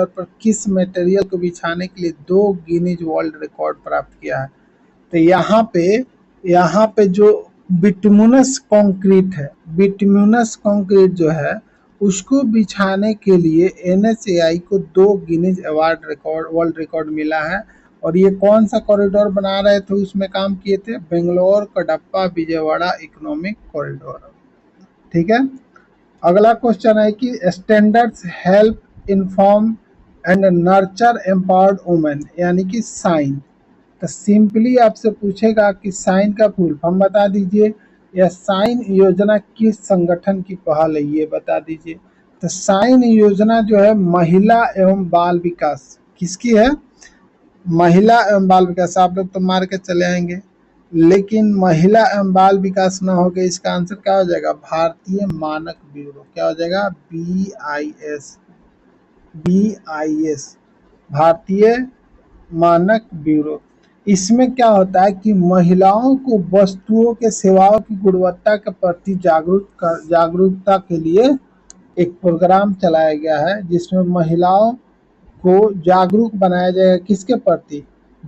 पर किस मटेरियल को बिछाने के लिए 2 गिनीज वर्ल्ड रिकॉर्ड प्राप्त किया है? तो यहाँ पे जो बिटुमिनस कंक्रीट जो है उसको बिछाने के लिए NHAI को 2 गिनीज वर्ल्ड रिकॉर्ड मिला है। और ये कौन सा कॉरिडोर बना रहे थे? उसमें काम किए थे बेंगलोर कडप्पा विजयवाड़ा इकोनॉमिक कॉरिडोर। ठीक है। अगला क्वेश्चन है कि standards help inform and nurture empowered women यानी कि साइन। तो सिंपली आपसे पूछेगा कि साइन का फुल फॉर्म बता दीजिए। यह साइन योजना किस संगठन की पहल है ये बता दीजिए। तो साइन योजना जो है महिला एवं बाल विकास किसकी है? महिला एवं बाल विकास। आप लोग तो मार के चले आएंगे लेकिन महिला एवं बाल विकास न हो गया, इसका आंसर क्या हो जाएगा? भारतीय मानक ब्यूरो। क्या हो जाएगा? BIS। BIS भारतीय मानक ब्यूरो। इसमें क्या होता है कि महिलाओं को वस्तुओं के सेवाओं की गुणवत्ता के प्रति जागरूकता के लिए एक प्रोग्राम चलाया गया है, जिसमें महिलाओं को जागरूक बनाया जाएगा। किसके प्रति?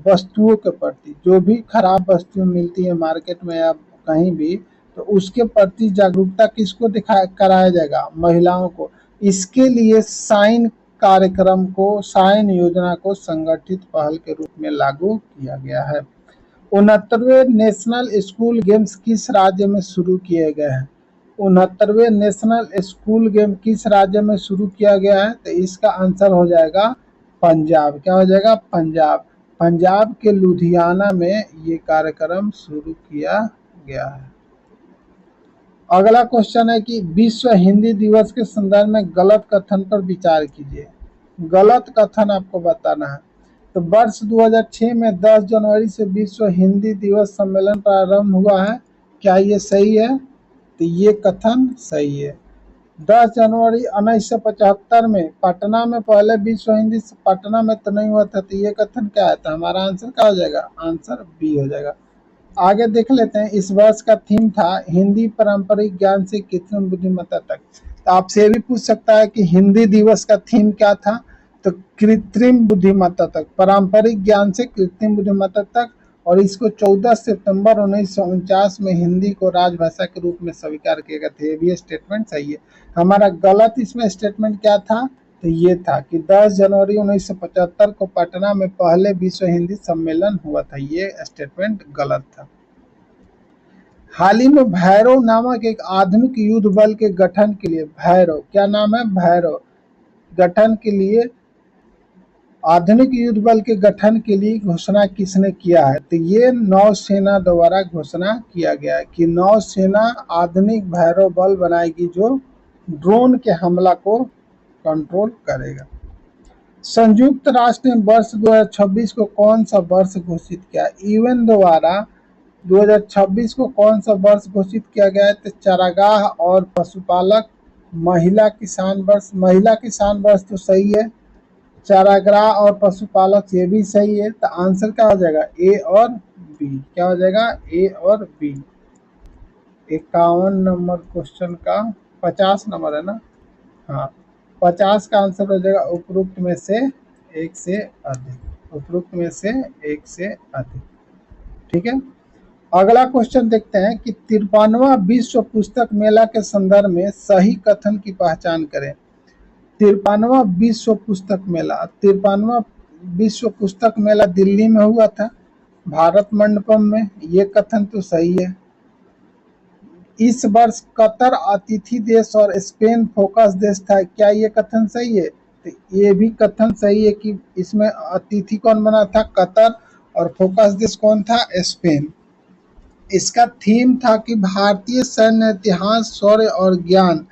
वस्तुओं के प्रति। जो भी खराब वस्तुएं मिलती है मार्केट में या कहीं भी, तो उसके प्रति जागरूकता किसको दिखा कराया जाएगा? महिलाओं को। इसके लिए साइन योजना को संगठित पहल के रूप में लागू किया गया है। 69वें नेशनल स्कूल गेम्स किस राज्य में शुरू किए गए हैं? 69वें नेशनल स्कूल गेम किस राज्य में शुरू किया गया है? तो इसका आंसर हो जाएगा पंजाब। क्या हो जाएगा? पंजाब। पंजाब के लुधियाना में ये कार्यक्रम शुरू किया गया है। अगला क्वेश्चन है कि विश्व हिंदी दिवस के संदर्भ में गलत कथन पर विचार कीजिए। गलत कथन आपको बताना है। तो वर्ष 2006 में 10 जनवरी से विश्व हिंदी दिवस सम्मेलन प्रारंभ हुआ है। क्या ये सही है? तो ये कथन सही है। 10 जनवरी 1975 में पटना में पहले विश्व हिंदी पटना में तो नहीं हुआ था, तो ये कथन क्या है? तो हमारा आंसर क्या हो जाएगा? आंसर बी हो जाएगा। आगे देख लेते हैं। इस वर्ष का थीम था हिंदी पारंपरिक ज्ञान से कृत्रिम बुद्धिमत्ता तक। तो आपसे ये भी पूछ सकता है कि हिंदी दिवस का थीम क्या था? तो कृत्रिम बुद्धिमत्ता तक, पारंपरिक ज्ञान से कृत्रिम बुद्धिमत्ता तक। और इसको 14 सितंबर 1949 में हिंदी को राजभाषा के रूप में स्वीकार किया गया था। ये भी स्टेटमेंट सही है। हमारा गलत इसमें स्टेटमेंट क्या था? तो ये था कि 10 जनवरी 1975 को पटना में पहले विश्व हिंदी सम्मेलन हुआ था। ये स्टेटमेंट गलत था। हाल ही में भैरव नामक एक आधुनिक युद्ध बल के गठन के लिए, भैरव क्या नाम है? भैरव गठन के लिए, आधुनिक युद्ध बल के गठन के लिए घोषणा किसने किया है? तो ये नौसेना द्वारा घोषणा किया गया है कि नौसेना आधुनिक भैरव बल बनाएगी जो ड्रोन के हमला को कंट्रोल करेगा। संयुक्त राष्ट्र ने वर्ष 2026 को कौन सा वर्ष घोषित किया? यूएन द्वारा 2026 को कौन सा वर्ष घोषित किया गया है? तो चारागाह और पशुपालक महिला किसान वर्ष। महिला किसान वर्ष तो सही है। चारागाह और पशुपालक ये भी सही है। तो आंसर क्या हो जाएगा? ए और बी। क्या हो जाएगा? ए और बी। 51 नंबर क्वेश्चन का 50 नंबर है ना? हाँ, 50 का आंसर हो जाएगा उपरोक्त में से एक से अधिक। उपरोक्त में से एक से अधिक। ठीक है। अगला क्वेश्चन देखते हैं कि 53वां विश्व पुस्तक मेला के संदर्भ में सही कथन की पहचान करें। 53वां विश्व पुस्तक मेला, 53वां विश्व पुस्तक मेला दिल्ली में हुआ था, भारत मंडपम में। ये कथन तो सही है। इस वर्ष कतर अतिथि देश और स्पेन फोकस देश था। क्या ये कथन सही है? तो ये भी कथन सही है कि इसमें अतिथि कौन बना था? कतर। और फोकस देश कौन था? स्पेन। इसका थीम था कि भारतीय सैन्य इतिहास, शौर्य और ज्ञान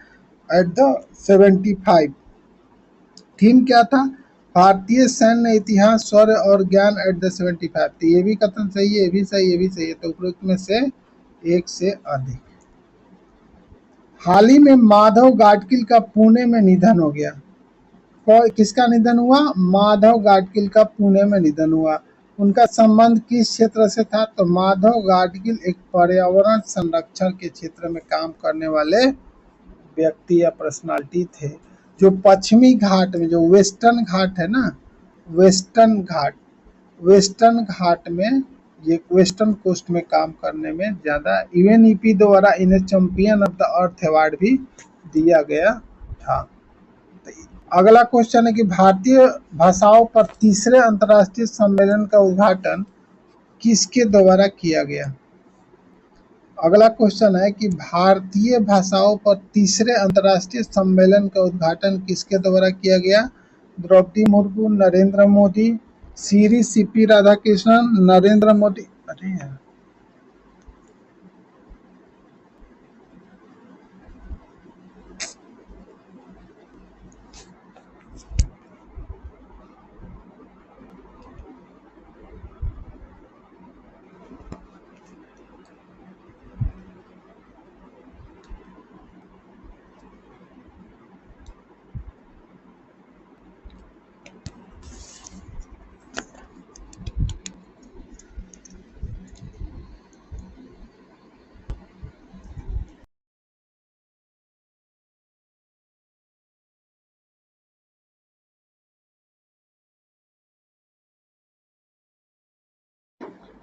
एट द 75। थीम क्या था? भारतीय सैन्य इतिहास, शौर्य और ज्ञान एट द 75। तो ये भी कथन सही है, ये भी सही, ये भी सही है। तो उपरोक्त में से एक से अधिक। हाल ही में माधव गाडगिल का पुणे में निधन हो गया। किसका निधन हुआ? माधव गाडगिल का पुणे में निधन हुआ। उनका संबंध किस क्षेत्र से था? तो माधव गाडगिल एक पर्यावरण संरक्षण के क्षेत्र में काम करने वाले व्यक्ति या पर्सनालिटी थे, जो पश्चिमी घाट में, जो वेस्टर्न घाट है ना, वेस्टर्न घाट, वेस्टर्न घाट में, ये वेस्टर्न कोस्ट में काम करने में ज़्यादा। यूएनईपी द्वारा इन्हें champion of the earth award भी दिया गया था। तो अगला क्वेश्चन है कि भारतीय भाषाओं पर तीसरे अंतर्राष्ट्रीय सम्मेलन का उद्घाटन किसके द्वारा किया गया? अगला क्वेश्चन है कि भारतीय भाषाओं पर तीसरे अंतर्राष्ट्रीय सम्मेलन का उद्घाटन किसके द्वारा किया गया? द्रौपदी मुर्मू, नरेंद्र मोदी, श्री सीपी राधाकृष्णन, नरेंद्र मोदी। अरे यार,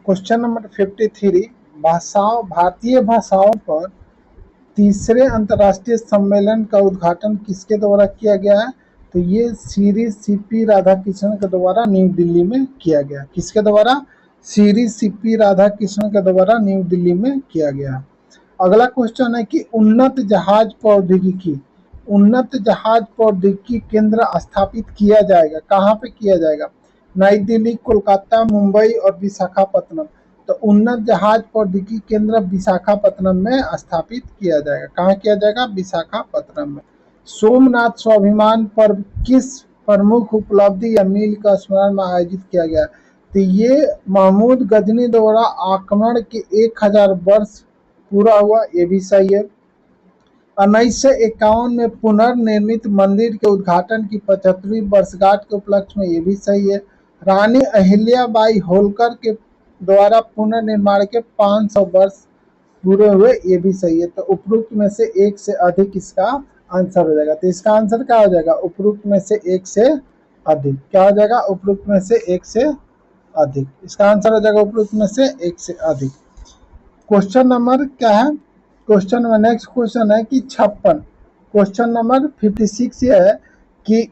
क्वेश्चन नंबर 53, भारतीय भाषाओं पर तीसरे अंतर्राष्ट्रीय सम्मेलन का उद्घाटन किसके द्वारा किया गया है? तो ये श्री सीपी राधाकृष्णन के द्वारा न्यू दिल्ली में किया गया। किसके द्वारा? श्री सीपी राधाकृष्णन के द्वारा न्यू दिल्ली में किया गया। अगला क्वेश्चन है कि उन्नत जहाज प्रौद्योगिकी केंद्र स्थापित किया जाएगा। कहाँ पे किया जाएगा? नई दिल्ली, कोलकाता, मुंबई और विशाखापत्तनम। तो उन्नत जहाज प्रौद्योगिकी केंद्र विशाखापत्तनम में स्थापित किया जाएगा। कहाँ किया जाएगा? विशाखापत्तनम में। सोमनाथ स्वाभिमान पर्व किस प्रमुख उपलब्धि या मील का स्मरण में आयोजित किया गया? तो ये महमूद गजनी द्वारा आक्रमण के 1000 वर्ष पूरा हुआ, ये भी सही है। 1951 में पुनर्निर्मित मंदिर के उद्घाटन की 75वीं वर्षगांठ के उपलक्ष्य में, ये भी सही है। रानी अहिल्याबाई होलकर के द्वारा पुनर्निर्माण के 500 वर्ष पूरे हुए, ये भी सही है। तो उपरोक्त में से एक से अधिक इसका आंसर हो जाएगा। तो इसका आंसर क्या हो जाएगा? उपरोक्त में से एक से अधिक। क्या हो जाएगा? उपरोक्त में से एक से अधिक। इसका आंसर हो जाएगा उपरोक्त में से एक से अधिक। क्वेश्चन नंबर क्या है? क्वेश्चन नंबर नेक्स्ट क्वेश्चन है कि 56। क्वेश्चन नंबर 56 ये है कि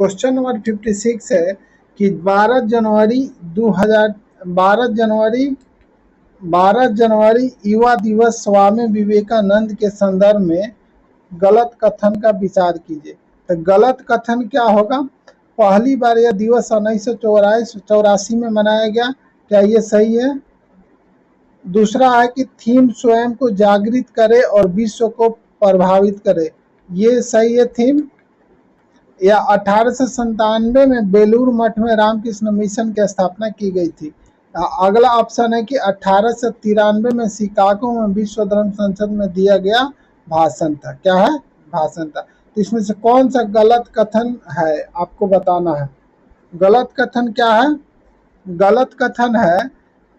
क्वेश्चन नंबर 56 है कि 12 जनवरी युवा दिवस स्वामी विवेकानंद के संदर्भ में गलत कथन का विचार कीजिए। तो गलत कथन क्या होगा? पहली बार यह दिवस 1984 में मनाया गया, क्या ये सही है? दूसरा है कि थीम स्वयं को जागृत करे और विश्व को प्रभावित करे, ये सही है थीम। या 1897 में बेलूर मठ में रामकृष्ण मिशन की स्थापना की गई थी। अगला ऑप्शन है कि 1893 में शिकागो में विश्व धर्म संसद में दिया गया भाषण था। क्या है? भाषण था। तो इसमें से कौन सा गलत कथन है आपको बताना है। गलत कथन क्या है? गलत कथन है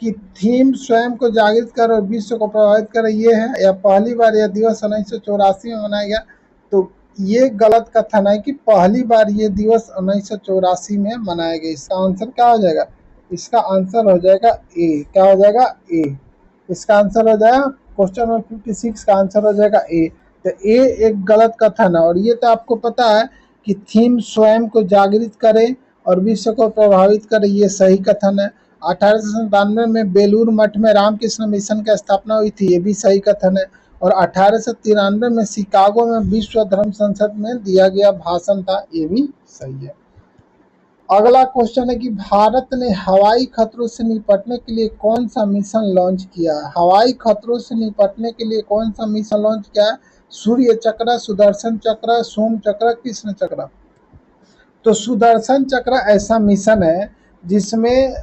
कि थीम स्वयं को जागृत कर और विश्व को प्रभावित करे, ये है। या पहली बार यह दिवस 1984 में मनाया गया, तो ये गलत कथन है कि पहली बार ये दिवस 1984 में मनाया गया। इसका आंसर क्या हो जाएगा? इसका आंसर हो जाएगा ए। क्या हो जाएगा? ए। इसका आंसर हो जाएगा क्वेश्चन नंबर 56 का आंसर हो जाएगा ए। तो ए एक गलत कथन है। और ये तो आपको पता है कि थीम स्वयं को जागृत करे और विश्व को प्रभावित करे, ये सही कथन है। 1897 में बेलूर मठ में रामकृष्ण मिशन की स्थापना हुई थी, ये भी सही कथन है। और 1893 में शिकागो में विश्व धर्म संसद में दिया गया भाषण था, ये भी सही है। अगला क्वेश्चन है कि भारत ने हवाई खतरों से निपटने के लिए कौन सा मिशन लॉन्च किया है? हवाई खतरों से निपटने के लिए कौन सा मिशन लॉन्च किया है? सूर्य चक्र, सुदर्शन चक्र, सोम चक्र, कृष्ण चक्र। तो सुदर्शन चक्र ऐसा मिशन है जिसमें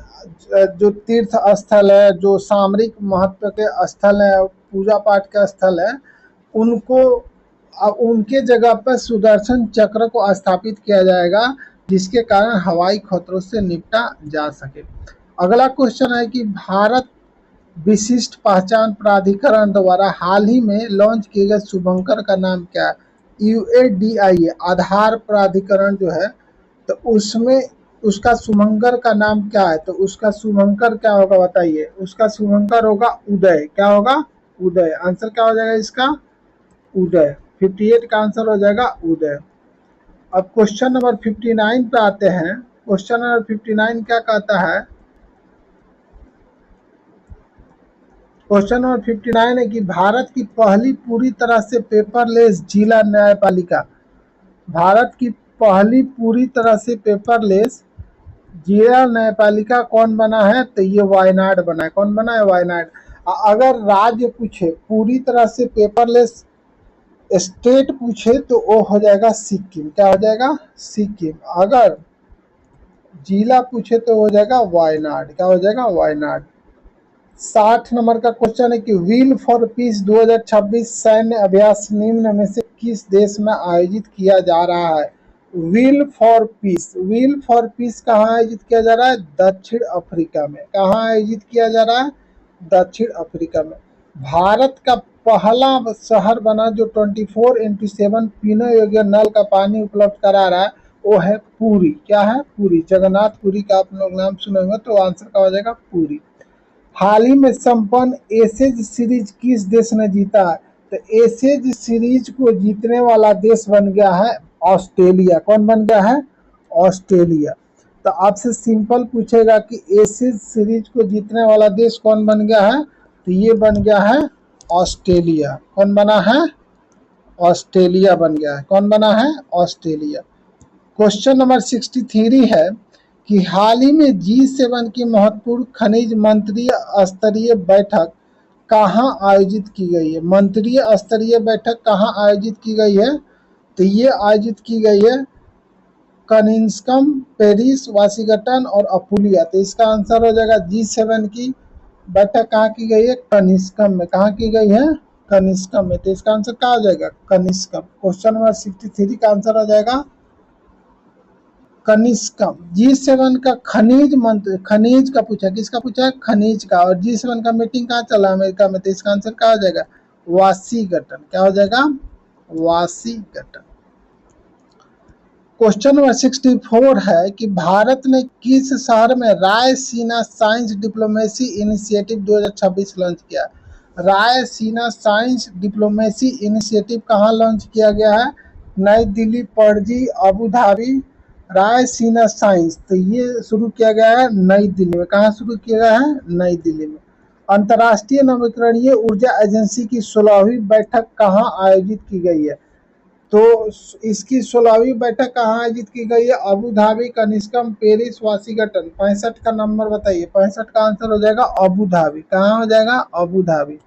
जो तीर्थ स्थल है, जो सामरिक महत्व के स्थल है, पूजा पाठ का स्थल है, उनको उनके जगह पर सुदर्शन चक्र को स्थापित किया जाएगा, जिसके कारण हवाई खतरों से निपटा जा सके। अगला क्वेश्चन है कि भारत विशिष्ट पहचान प्राधिकरण द्वारा हाल ही में लॉन्च किए गए शुभंकर का नाम क्या है? UADIA आधार प्राधिकरण जो है, तो उसमें उसका शुभंकर का नाम क्या है? तो उसका शुभंकर क्या होगा बताइए? उसका शुभंकर होगा उदय। क्या होगा? उदय। आंसर क्या हो जाएगा इसका? उदय। 58 का आंसर हो जाएगा उदय। अब क्वेश्चन नंबर 59 पे आते हैं। क्वेश्चन नंबर 59 क्या कहता है? क्वेश्चन नंबर 59 है कि भारत की पहली पूरी तरह से पेपरलेस जिला न्यायपालिका, भारत की पहली पूरी तरह से पेपरलेस जिला न्यायपालिका कौन बना है? तो ये वायनाड बना है। कौन बना है? वायनाड। अगर राज्य पूछे पूरी तरह से पेपरलेस स्टेट पूछे तो वो हो जाएगा सिक्किम। क्या हो जाएगा? सिक्किम। अगर जिला पूछे तो हो जाएगा वायनाड। क्या हो जाएगा? वायनाड। 60 नंबर का क्वेश्चन है कि व्हील फॉर पीस 2026 सैन्य अभ्यास निम्न में से किस देश में आयोजित किया जा रहा है? Wheel for piece, wheel for piece कहाँ आयोजित किया जा रहा है? दक्षिण अफ्रीका में। कहाँ आयोजित किया जा रहा है? दक्षिण अफ्रीका में। भारत का पहला शहर बना जो 24/7 पीने योग्य नल का पानी उपलब्ध करा रहा है, वो है पुरी। क्या है? पुरी। जगन्नाथ पुरी का आप लोग नाम सुने होंगे, तो आंसर का हो जाएगा पुरी। हाल ही में संपन्न एशेज सीरीज किस देश ने जीता है? तो एशेज सीरीज को जीतने वाला देश बन गया है ऑस्ट्रेलिया। कौन बन गया है? ऑस्ट्रेलिया। तो आपसे सिंपल पूछेगा कि एशेज सीरीज को जीतने वाला देश कौन बन गया है, तो ये बन गया है ऑस्ट्रेलिया। कौन बना है? ऑस्ट्रेलिया बन गया है। कौन बना है? ऑस्ट्रेलिया। क्वेश्चन नंबर 63 है कि हाल ही में G7 की महत्वपूर्ण खनिज मंत्रीय स्तरीय बैठक कहाँ आयोजित की गई है? मंत्रीय स्तरीय बैठक कहाँ आयोजित की गई है? तो ये आयोजित की गई है कनिष्कम, पेरिस, वाशिंगटन और अपुलिया। तो इसका आंसर हो जाएगा G7 की बैठक कहाँ की गई है? कनिष्कम में। कहाँ की गई है? कनिष्कम में। तो इसका आंसर क्या हो जाएगा? कनिष्कम। क्वेश्चन नंबर 63 का आंसर हो जाएगा कनिष्कम। G7 का खनिज मंत्री, खनिज का पूछा, किसका पूछा है? खनिज का। और G7 का मीटिंग कहाँ चला? अमेरिका में। तो इसका आंसर क्या हो जाएगा? वाशिंगटन। क्या हो जाएगा? वाशिंगटन। क्वेश्चन नंबर 64 है कि भारत ने किस शहर में Raisina science diplomacy initiative 2026 launch किया? रायसीना साइंस डिप्लोमेसी इनिशिएटिव कहाँ लॉन्च किया गया है? नई Delhi, Panaji, Abu Dhabi. Raisina science, तो ये शुरू किया गया है नई दिल्ली में। कहाँ शुरू किया गया है? नई दिल्ली में। अंतर्राष्ट्रीय नवीकरणीय ऊर्जा एजेंसी की 16वीं बैठक कहाँ आयोजित की गई है? तो इसकी 16वीं बैठक कहाँ आयोजित की गई है? अबू धाबी, कनिष्कम, पेरिस, वाशिंगटन। 65 का नंबर बताइए। 65 का आंसर हो जाएगा अबू धाबी। कहाँ हो जाएगा? Abu Dhabi.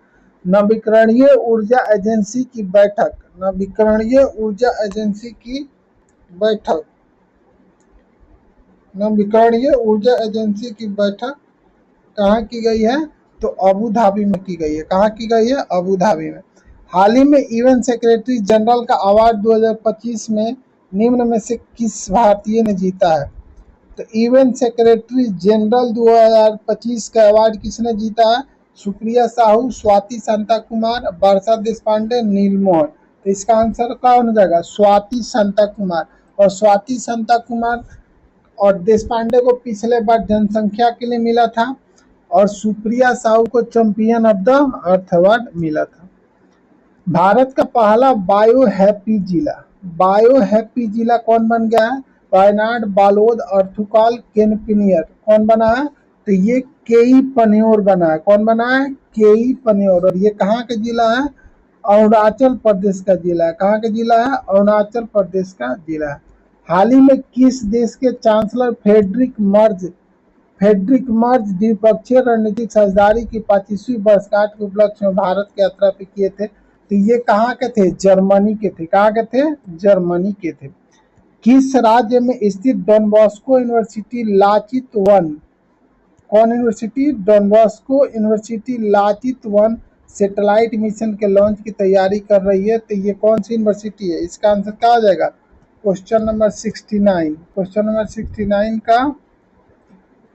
नवीकरणीय ऊर्जा एजेंसी की बैठक, नवीकरणीय ऊर्जा एजेंसी की बैठक, नवीकरणीय ऊर्जा एजेंसी की बैठक कहाँ की गई है? तो अबू धाबी में की गई है। कहाँ की गई है? अबू धाबी में। हाल ही में यूएन सेक्रेटरी जनरल का अवार्ड 2025 में निम्न में से किस भारतीय ने जीता है? तो यूएन सेक्रेटरी जनरल 2025 का अवार्ड किसने जीता है? सुप्रिया साहू, स्वाति शांता कुमार, वर्षा देशपांडे, नीलमोहन। तो इसका आंसर क्या हो जाएगा? स्वाति शांता कुमार। और स्वाति शांता कुमार और देशपांडे को पिछले बार जनसंख्या के लिए मिला था, और सुप्रिया साहू को champion of the earth award मिला था। भारत का पहला बायो हैप्पी जिला, बायो हैप्पी जिला कौन बन गया है? वायनाड, बालोद, अर्थुकाल, केनपिनियर। कौन बना है? तो ये केई पन्योर बना है। कौन बना है? केई पन्योर। और ये कहाँ का जिला है? अरुणाचल प्रदेश का जिला है। कहाँ का जिला है? अरुणाचल प्रदेश का जिला है। हाल ही में किस देश के चांसलर फेडरिक मर्ज द्विपक्षीय रणनीतिक साझेदारी की 25वीं वर्षगांठ के उपलक्ष्य में भारत की यात्रा पे किए थे? तो ये कहाँ के थे? जर्मनी के थे। कहाँ के थे? जर्मनी के थे। किस राज्य में स्थित Don Bosco university Lachit one, कौन university? Don Bosco university Lachit one satellite mission के लॉन्च की तैयारी कर रही है? तो ये कौन सी यूनिवर्सिटी है? इसका आंसर क्या हो जाएगा? Question number 69। क्वेश्चन नंबर 69 का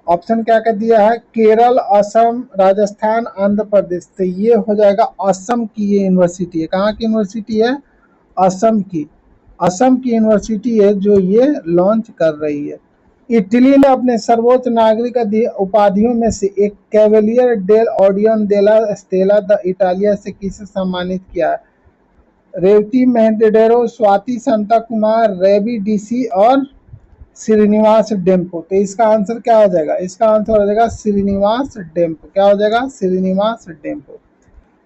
ऑप्शन क्या कर दिया है? केरल, असम, राजस्थान, आंध्र प्रदेश। तो ये हो जाएगा असम की ये यूनिवर्सिटी है। कहाँ की यूनिवर्सिटी है? असम की। असम की यूनिवर्सिटी है जो ये लॉन्च कर रही है। इटली ने अपने सर्वोच्च नागरिक उपाधियों में से एक कैवेलियर डेल ऑर्डियन डेला स्टेला द इटालिया से किसे सम्मानित किया है? रेवती मेहडेरो, स्वाति शांता कुमार, रेबी डीसी और श्रीनिवास डेम्पो। तो इसका आंसर क्या हो जाएगा? इसका आंसर हो जाएगा श्रीनिवास डेम्पो। क्या हो जाएगा? श्रीनिवास डेम्पो।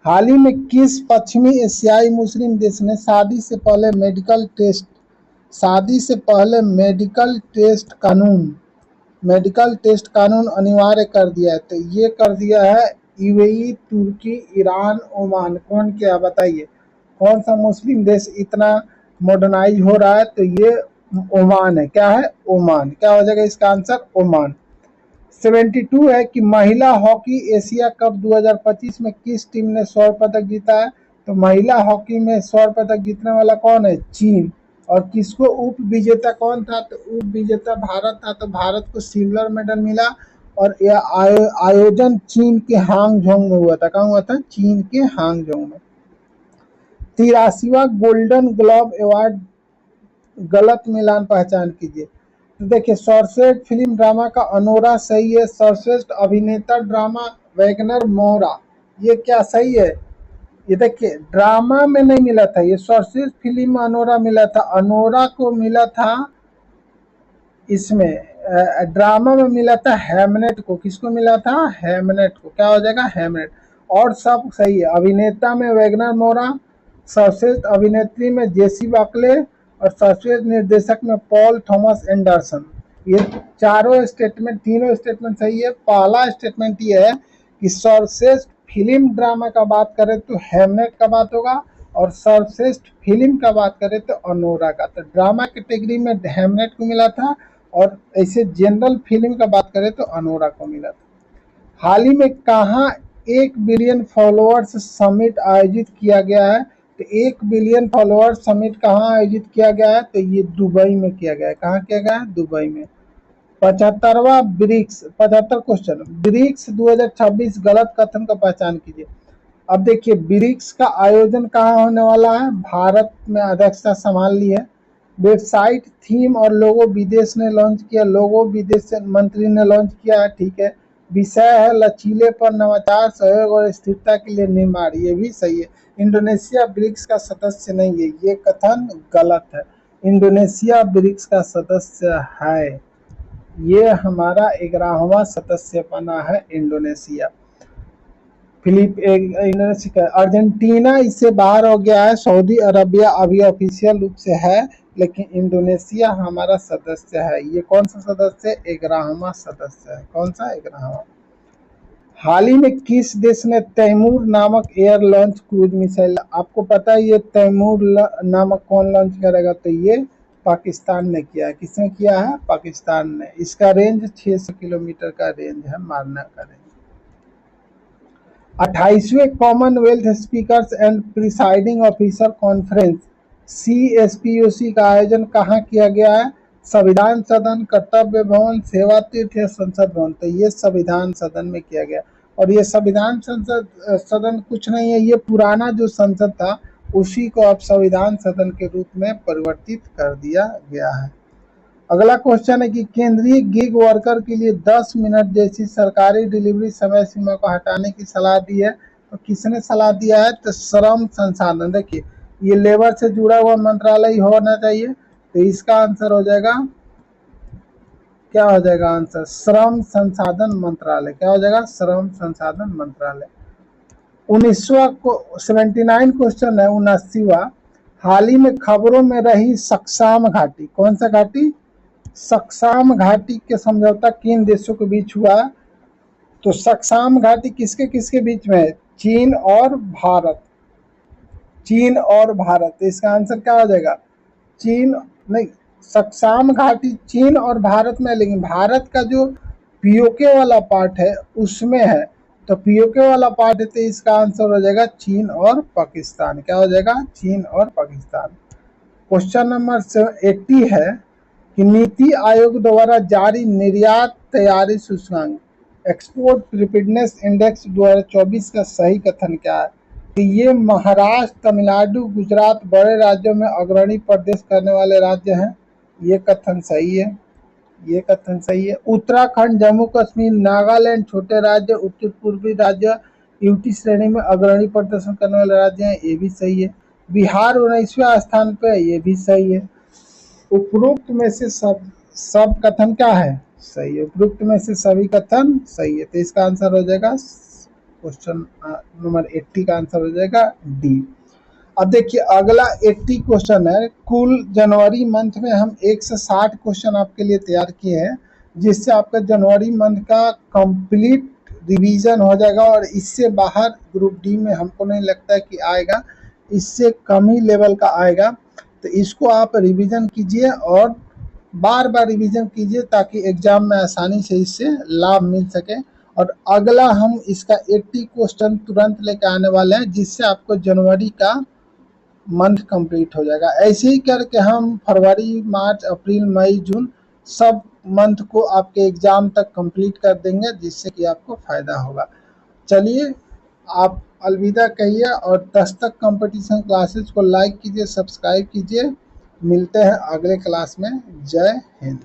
हाल ही में किस पश्चिमी एशियाई मुस्लिम देश ने शादी से पहले मेडिकल टेस्ट कानून अनिवार्य कर दिया है? तो ये कर दिया है यूएई, तुर्की, ईरान, ओमान। कौन क्या बताइए? कौन सा मुस्लिम देश इतना मॉडर्नाइज हो रहा है? तो ये ओमान है। क्या है? ओमान। क्या हो जाएगा इसका आंसर? ओमान। 72 है कि महिला हॉकी एशिया कप 2025 में किस टीम ने स्वर्ण पदक जीता है? तो महिला हॉकी में स्वर्ण पदक जीतने वाला कौन है? चीन। और किसको उप विजेता कौन था? तो उप विजेता भारत था। तो भारत को सिल्वर मेडल मिला। और यह आयोजन चीन के हांगझोंग में हुआ था। कहाँ हुआ था? चीन के हांगझोंग में। 83वां गोल्डन ग्लोब अवार्ड गलत मिलान पहचान कीजिए। तो देखिए सर्वश्रेष्ठ फिल्म ड्रामा का अनोरा सही है, सर्वश्रेष्ठ अभिनेता ड्रामा वैगनर मोरा, ये क्या सही है? ये देखिए ड्रामा में नहीं मिला था, ये सर्वश्रेष्ठ फिल्म में अनोरा मिला था, अनोरा को मिला था इसमें ड्रामा में मिला था हेमनेट को। किसको मिला था? हेमनेट को। क्या हो जाएगा? हेमनेट। और सब सही है। अभिनेता में वैगनर मोरा, सर्वश्रेष्ठ अभिनेत्री में जेसी बाकले और सर्वश्रेष्ठ निर्देशक में पॉल थॉमस एंडरसन। ये चारों स्टेटमेंट, तीनों स्टेटमेंट सही है। पहला स्टेटमेंट ये है कि सर्वश्रेष्ठ फिल्म ड्रामा का बात करें तो हेमनेट का बात होगा, और सर्वश्रेष्ठ फिल्म का बात करें तो अनोरा का। तो ड्रामा कैटेगरी में हेमनेट को मिला था, और ऐसे जनरल फिल्म का बात करें तो अनोरा को मिला था। हाल ही में कहाँ 1 बिलियन फॉलोअर्स समिट आयोजित किया गया है? तो 1 बिलियन फॉलोअर्स समिट कहाँ आयोजित किया गया है? तो ये दुबई में किया गया है। कहाँ किया गया है? दुबई में। 75वां ब्रिक्स, 75 क्वेश्चन, ब्रिक्स 2026 गलत कथन का पहचान कीजिए। अब देखिए ब्रिक्स का आयोजन कहाँ होने वाला है? भारत में अध्यक्षता संभाल ली है। वेबसाइट, थीम और लोगो विदेश ने लॉन्च किया, लोगो विदेश मंत्री ने लॉन्च किया है, ठीक है। विषय है लचीलेपन, नवाचार, सहयोग और स्थिरता के लिए निर्माण, ये भी सही है। इंडोनेशिया ब्रिक्स का सदस्य नहीं है, ये कथन गलत है। इंडोनेशिया ब्रिक्स का सदस्य है, ये हमारा 11वां सदस्य बना है इंडोनेशिया। इंडोनेशिया, अर्जेंटीना इससे बाहर हो गया है, सऊदी अरबिया अभी ऑफिशियल रूप से है, लेकिन इंडोनेशिया हमारा सदस्य है। ये कौन सा सदस्य है? 11वां सदस्य है। कौन सा? 11वां। हाल ही में किस देश ने तैमूर नामक एयर लॉन्च क्रूज मिसाइल, आपको पता है ये तैमूर नामक कौन लॉन्च करेगा? तो ये पाकिस्तान ने किया है। किसने किया है? पाकिस्तान ने। इसका रेंज 600 किलोमीटर का रेंज है, मारना का रेंज। 28वें Commonwealth speakers and presiding officer conference CSPOC का आयोजन कहाँ किया गया है? संविधान सदन, कर्तव्य भवन, सेवा तीर्थ या संसद भवन? तो ये संविधान सदन में किया गया। और ये संविधान सदन कुछ नहीं है, ये पुराना जो संसद था उसी को अब संविधान सदन के रूप में परिवर्तित कर दिया गया है। अगला क्वेश्चन है कि केंद्रीय गिग वर्कर के लिए 10 मिनट जैसी सरकारी डिलीवरी समय सीमा को हटाने की सलाह दी है। तो किसने सलाह दिया है? तो श्रम संसाधन। देखिए ये लेबर से जुड़ा हुआ मंत्रालय होना चाहिए, तो इसका आंसर हो जाएगा, क्या हो जाएगा आंसर? श्रम संसाधन मंत्रालय। क्या हो जाएगा? श्रम संसाधन मंत्रालय। 79 क्वेश्चन है, 79वां। हाल ही में खबरों में रही सक्साम घाटी, कौन सा घाटी? सक्साम घाटी के समझौता किन देशों के बीच हुआ? तो सक्साम घाटी किसके किसके बीच में है? चीन और भारत। चीन और भारत, तो इसका आंसर क्या हो जाएगा? चीन नहीं, सक्साम घाटी चीन और भारत में है, लेकिन भारत का जो पीओके वाला पार्ट है उसमें है। तो पीओके वाला पार्ट है, तो इसका आंसर हो जाएगा चीन और पाकिस्तान। क्या हो जाएगा? चीन और पाकिस्तान। क्वेश्चन नंबर 80 है कि नीति आयोग द्वारा जारी निर्यात तैयारी सूचकांक एक्सपोर्ट प्रिपेयर्डनेस इंडेक्स 2024 का सही कथन क्या है? तो ये महाराष्ट्र, तमिलनाडु, गुजरात बड़े राज्यों में अग्रणी प्रदेश करने वाले राज्य हैं, ये कथन सही है, ये कथन सही है। उत्तराखंड, जम्मू कश्मीर, नागालैंड छोटे राज्य, उत्तर पूर्वी राज्य यूटी श्रेणी में अग्रणी प्रदर्शन करने वाले राज्य हैं, ये भी सही है। बिहार 19वें स्थान पे, ये भी सही है। उपरोक्त में से सब कथन क्या है? सही है। उपरोक्त में से सभी कथन सही है, तो इसका आंसर हो जाएगा क्वेश्चन नंबर 80 का आंसर हो जाएगा डी। अब देखिए अगला 80 क्वेश्चन है। कुल जनवरी मंथ में हम 1 से 60 क्वेश्चन आपके लिए तैयार किए हैं, जिससे आपका जनवरी मंथ का कंप्लीट रिवीजन हो जाएगा, और इससे बाहर ग्रुप डी में हमको नहीं लगता कि आएगा, इससे कम ही लेवल का आएगा। तो इसको आप रिवीजन कीजिए और बार बार रिवीजन कीजिए, ताकि एग्जाम में आसानी से इससे लाभ मिल सके। और अगला हम इसका 80 क्वेश्चन तुरंत लेकर आने वाले हैं, जिससे आपको जनवरी का मंथ कंप्लीट हो जाएगा। ऐसे ही करके हम फरवरी, मार्च, अप्रैल, मई, जून सब मंथ को आपके एग्जाम तक कंप्लीट कर देंगे, जिससे कि आपको फायदा होगा। चलिए आप अलविदा कहिए और दस्तक कंपटीशन क्लासेस को लाइक कीजिए, सब्सक्राइब कीजिए। मिलते हैं अगले क्लास में। जय हिंद।